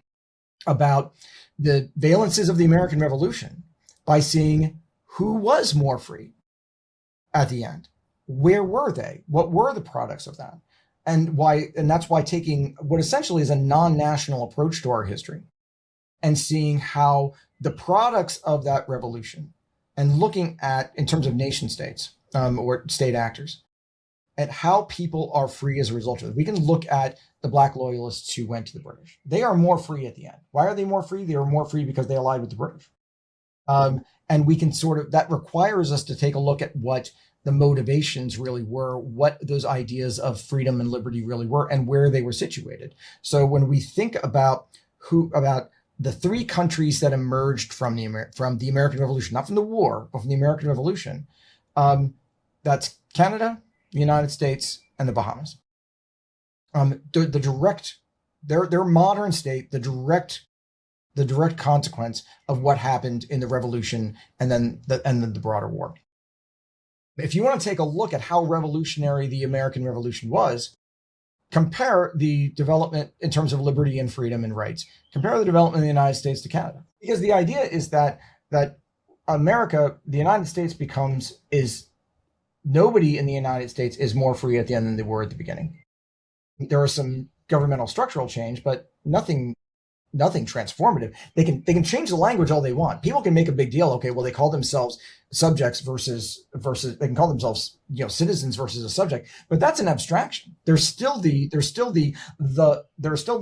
about the valences of the American Revolution by seeing who was more free at the end. Where were they? What were the products of that? And why? And that's why taking what essentially is a non-national approach to our history and seeing how the products of that revolution, and looking at, in terms of nation states or state actors, at how people are free as a result of it. We can look at the Black loyalists who went to the British. They are more free at the end. Why are they more free? They are more free because they allied with the British. And we can that requires us to take a look at what the motivations really were, what those ideas of freedom and liberty really were, and where they were situated. So when we think about the three countries that emerged from the American Revolution, not from the war, but from the American Revolution, that's Canada, the United States, and the Bahamas. Their modern state, the direct consequence of what happened in the revolution and then the broader war. If you want to take a look at how revolutionary the American Revolution was, compare the development in terms of liberty and freedom and rights. Compare the development of the United States to Canada. Because the idea is that America, the United States is nobody in the United States is more free at the end than they were at the beginning. There are some governmental structural change, but nothing transformative. They can change the language all they want. People can make a big deal. Okay, well, they call themselves subjects versus they can call themselves citizens versus a subject, but that's an abstraction. There's still the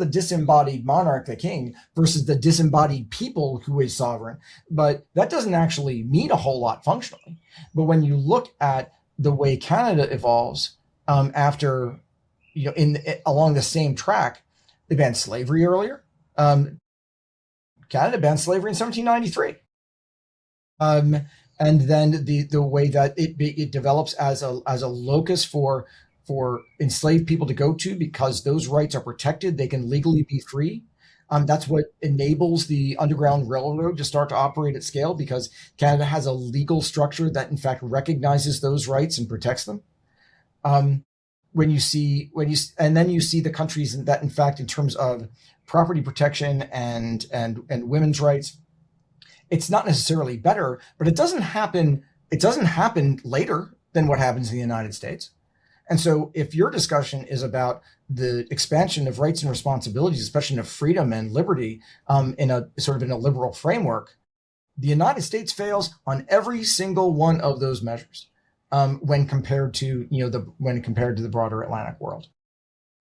disembodied monarch, the king, versus the disembodied people who is sovereign. But that doesn't actually mean a whole lot functionally. But when you look at the way Canada evolves after along the same track, they banned slavery earlier. Canada banned slavery in 1793. And then the way that it develops as a locus for enslaved people to go to, because those rights are protected, they can legally be free. That's what enables the Underground Railroad to start to operate at scale, because Canada has a legal structure that in fact recognizes those rights and protects them. And then you see the countries that in fact, in terms of property protection and women's rights, it's not necessarily better, but it doesn't happen later than what happens in the United States. And so if your discussion is about the expansion of rights and responsibilities, especially of freedom and liberty, in a liberal framework, the United States fails on every single one of those measures when compared to the broader Atlantic world.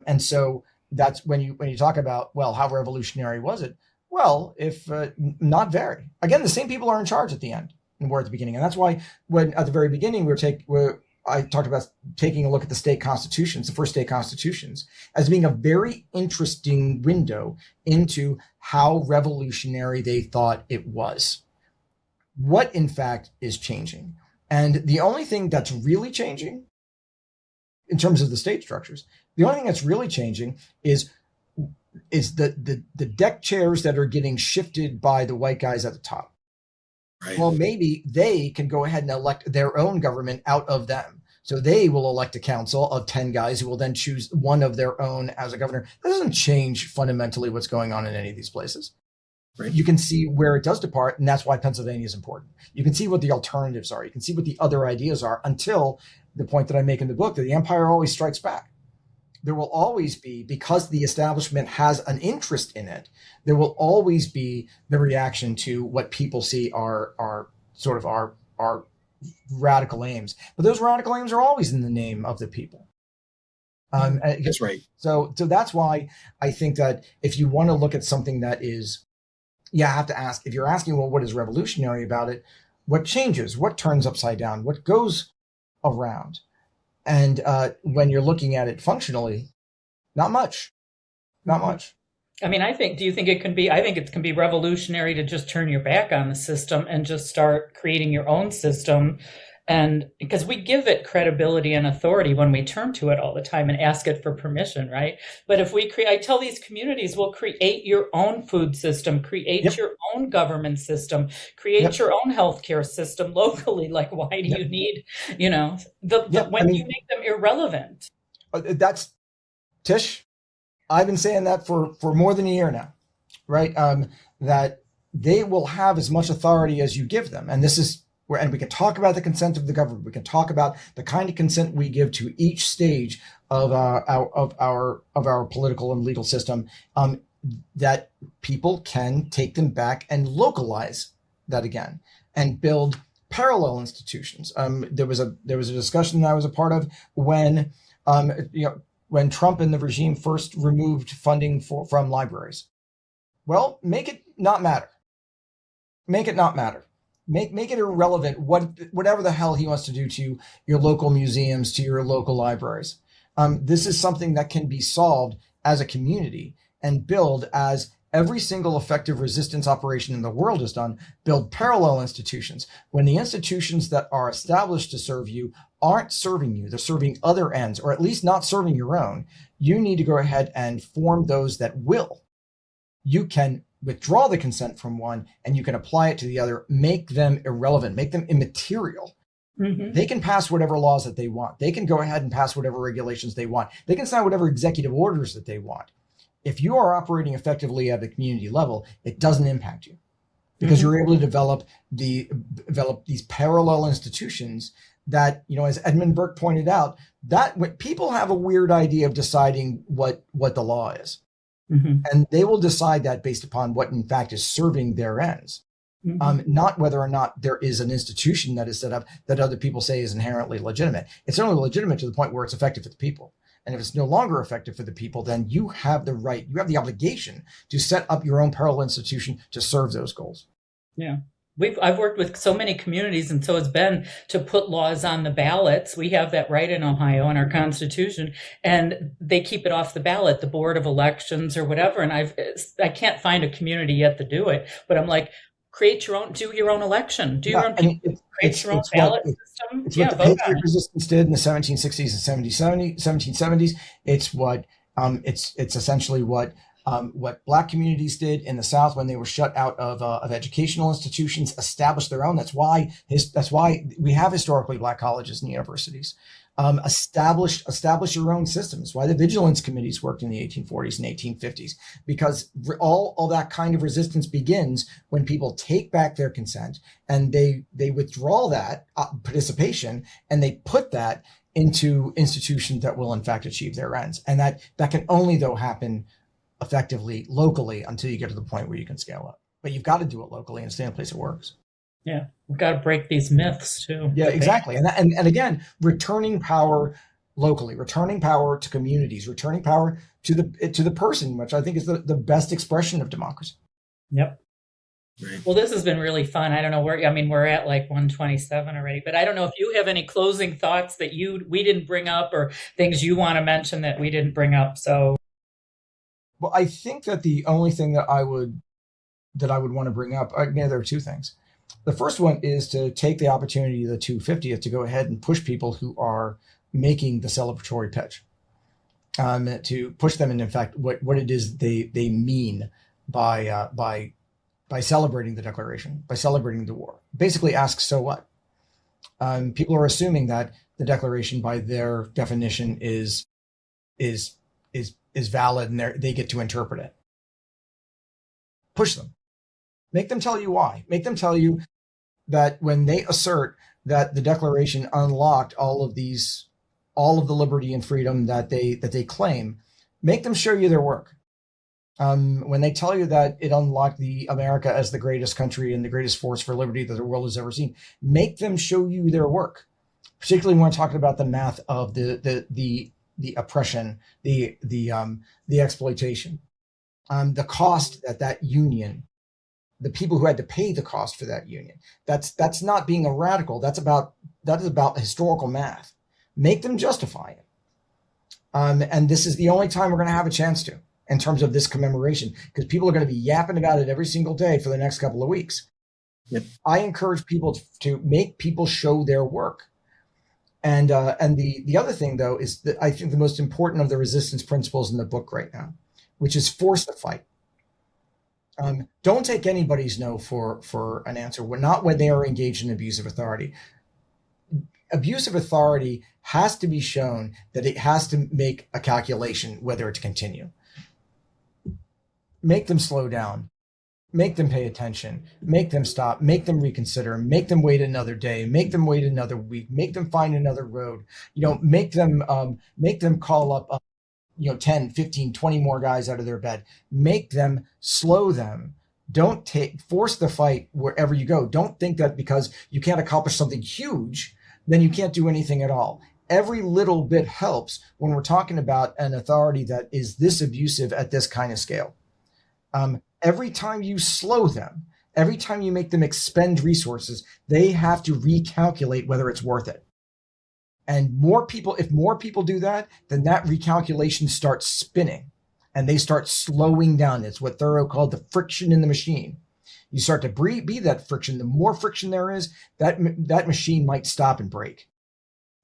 And so that's when you talk about, well, how revolutionary was it? Well, if not very. Again, the same people are in charge at the end and were at the beginning. And that's why when at the very beginning I talked about taking a look at the state constitutions, the first state constitutions, as being a very interesting window into how revolutionary they thought it was. What, in fact, is changing? And the only thing that's really changing in terms of the state structures, the only thing that's really changing is the deck chairs that are getting shifted by the white guys at the top. Right. Well, maybe they can go ahead and elect their own government out of them. So they will elect a council of 10 guys who will then choose one of their own as a governor. That doesn't change fundamentally what's going on in any of these places. Right. You can see where it does depart, and that's why Pennsylvania is important. You can see what the alternatives are. You can see what the other ideas are, until the point that I make in the book, that the empire always strikes back. There will always be, because the establishment has an interest in it, there will always be the reaction to what people see are radical aims. But those radical aims are always in the name of the people. That's right. So that's why I think that if you want to look at something that is, I have to ask, if you're asking, well, what is revolutionary about it? What changes? What turns upside down? What goes around? And when you're looking at it functionally, not much. I mean, do you think it can be, I think it can be revolutionary to just turn your back on the system and just start creating your own system. And because we give it credibility and authority when we turn to it all the time and ask it for permission, right? But if I tell these communities, well, create your own food system, create your own government system, create your own healthcare system locally. Like, why do you need, you make them irrelevant? That's Tish. I've been saying that for more than a year now, right? That they will have as much authority as you give them. And this is and we can talk about the consent of the government. We can talk about the kind of consent we give to each stage of our political and legal system, that people can take them back and localize that again and build parallel institutions. There was a discussion that I was a part of when Trump and the regime first removed funding from libraries. Well, make it not matter. Make it not matter. Make it irrelevant, whatever the hell he wants to do to your local museums, to your local libraries. This is something that can be solved as a community and build, as every single effective resistance operation in the world is done, build parallel institutions. When the institutions that are established to serve you aren't serving you, they're serving other ends, or at least not serving your own, you need to go ahead and form those that will. You can withdraw the consent from one and you can apply it to the other, make them irrelevant, make them immaterial. Mm-hmm. They can pass whatever laws that they want. They can go ahead and pass whatever regulations they want. They can sign whatever executive orders that they want. If you are operating effectively at the community level, it doesn't impact you because you're able to develop these parallel institutions that, as Edmund Burke pointed out, that when people have a weird idea of deciding what the law is. And they will decide that based upon what in fact is serving their ends. Not whether or not there is an institution that is set up that other people say is inherently legitimate. It's only legitimate to the point where it's effective for the people. And if it's no longer effective for the people, then you have the right, you have the obligation to set up your own parallel institution to serve those goals. Yeah. I've worked with so many communities, and so it's been to put laws on the ballots. We have that right in Ohio in our Constitution, and they keep it off the ballot, the Board of Elections or whatever. And I can't find a community yet to do it, but I'm like, do your own election, do your own people, create your own ballot system. It's what the Patriot Resistance did in the 1760s and 1770s. It's what it's essentially what Black communities did in the South when they were shut out of educational institutions, established their own. That's why we have historically Black colleges and universities. Establish your own systems. Why the vigilance committees worked in the 1840s and 1850s, because all that kind of resistance begins when people take back their consent and they withdraw that participation and they put that into institutions that will in fact achieve their ends. And that can only though happen effectively locally until you get to the point where you can scale up. But you've got to do it locally and stay in a place that works. Yeah, we've got to break these myths too. Yeah, exactly. And again, returning power locally, returning power to communities, returning power to the person, which I think is the best expression of democracy. Yep. Right. Well, this has been really fun. I don't know we're at like 127 already, but I don't know if you have any closing thoughts that we didn't bring up or things you want to mention that we didn't bring up. So, well, I think that the only thing that I would want to bring up, there are two things. The first one is to take the opportunity of the 250th to go ahead and push people who are making the celebratory pitch, to push them in fact, what it is they mean by celebrating the Declaration, by celebrating the war. Basically ask, so what? People are assuming that the Declaration, by their definition, is valid and they get to interpret it. Push them. Make them tell you why. Make them tell you that when they assert that the Declaration unlocked all of the liberty and freedom that they claim, make them show you their work. When they tell you that it unlocked the America as the greatest country and the greatest force for liberty that the world has ever seen, make them show you their work. Particularly when we're talking about the math of the oppression, the exploitation, the cost that union. The people who had to pay the cost for that union. That's not being a radical. That is about historical math. Make them justify it. And this is the only time we're going to have a chance to, in terms of this commemoration, because people are going to be yapping about it every single day for the next couple of weeks. Yep. I encourage people to make people show their work. And the other thing, though, is that I think the most important of the resistance principles in the book right now, which is force the fight. Don't take anybody's no for an answer. Not when they are engaged in abuse of authority. Abuse of authority has to be shown that it has to make a calculation whether to continue. Make them slow down. Make them pay attention. Make them stop. Make them reconsider. Make them wait another day. Make them wait another week. Make them find another road. Make them call up 10, 15, 20 more guys out of their bed. Make them, slow them. Don't force the fight wherever you go. Don't think that because you can't accomplish something huge, then you can't do anything at all. Every little bit helps when we're talking about an authority that is this abusive at this kind of scale. Every time you slow them, every time you make them expend resources, they have to recalculate whether it's worth it. And if more people do that, then that recalculation starts spinning and they start slowing down. It's what Thoreau called the friction in the machine. You start to be that friction. The more friction there is, that machine might stop and break.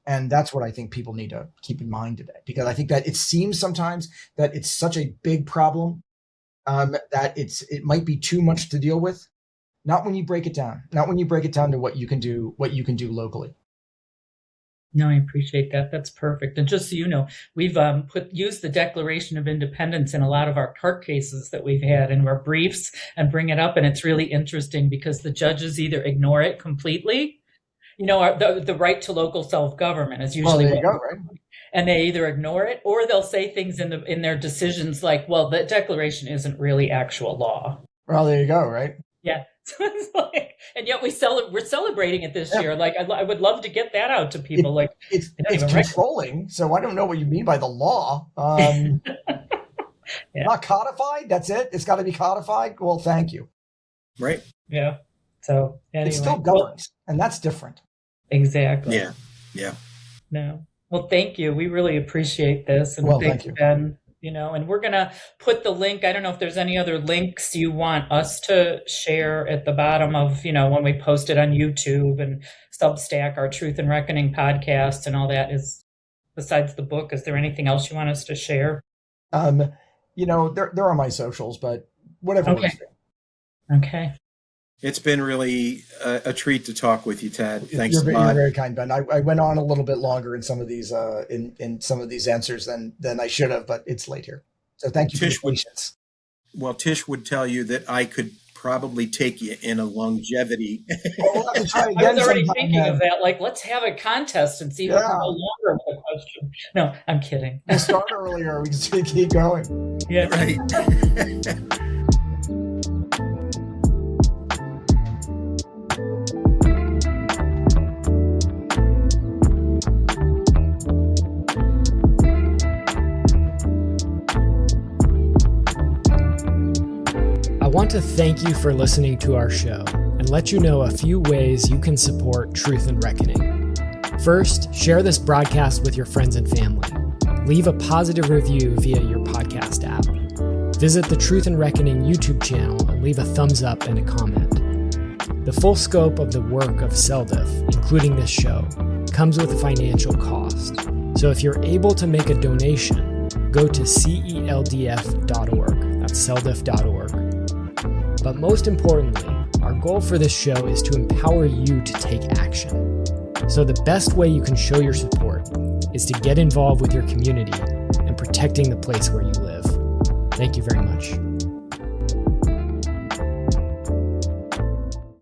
And that's what I think people need to keep in mind today, because I think that it seems sometimes that it's such a big problem that it might be too much to deal with. Not when you break it down. Not when you break it down to what you can do locally. No, I appreciate that. That's perfect. And just so you know, we've used the Declaration of Independence in a lot of our court cases that we've had in our briefs and bring it up. And it's really interesting because the judges either ignore it completely. The right to local self-government is usually there you go, right? And they either ignore it or they'll say things in their decisions like, well, the Declaration isn't really actual law. Well, there you go, right? Yeah. And yet we're celebrating it this year. Like, I would love to get that out to people. It's controlling. So I don't know what you mean by the law. Not codified. That's it. It's got to be codified. Well, thank you. Right. Yeah. So anyway, it still governs, and that's different. Exactly. Yeah. No. Well, thank you. We really appreciate this. And thank you, Ben. And we're going to put the link. I don't know if there's any other links you want us to share at the bottom of, when we post it on YouTube and Substack, our Truth and Reckoning podcast and all that. Is besides the book, is there anything else you want us to share? There are my socials, but whatever. Okay. Okay. It's been really a treat to talk with you, Tad. Thanks a lot. You're very kind, Ben. I went on a little bit longer in some of these in some of these answers than I should have, but it's late here. So thank you for your patience. Tish would tell you that I could probably take you in a longevity. We'll have to try again. I was already thinking of that. Like, let's have a contest and see who can go longer with the question. No, I'm kidding. We'll start earlier. We can keep going. Yeah. Right. I want to thank you for listening to our show and let you know a few ways you can support Truth and Reckoning. First, share this broadcast with your friends and family. Leave a positive review via your podcast app. Visit the Truth and Reckoning YouTube channel and leave a thumbs up and a comment. The full scope of the work of CELDF, including this show, comes with a financial cost. So if you're able to make a donation, go to CELDF.org. That's CELDF.org. But most importantly, our goal for this show is to empower you to take action. So the best way you can show your support is to get involved with your community and protecting the place where you live. Thank you very much.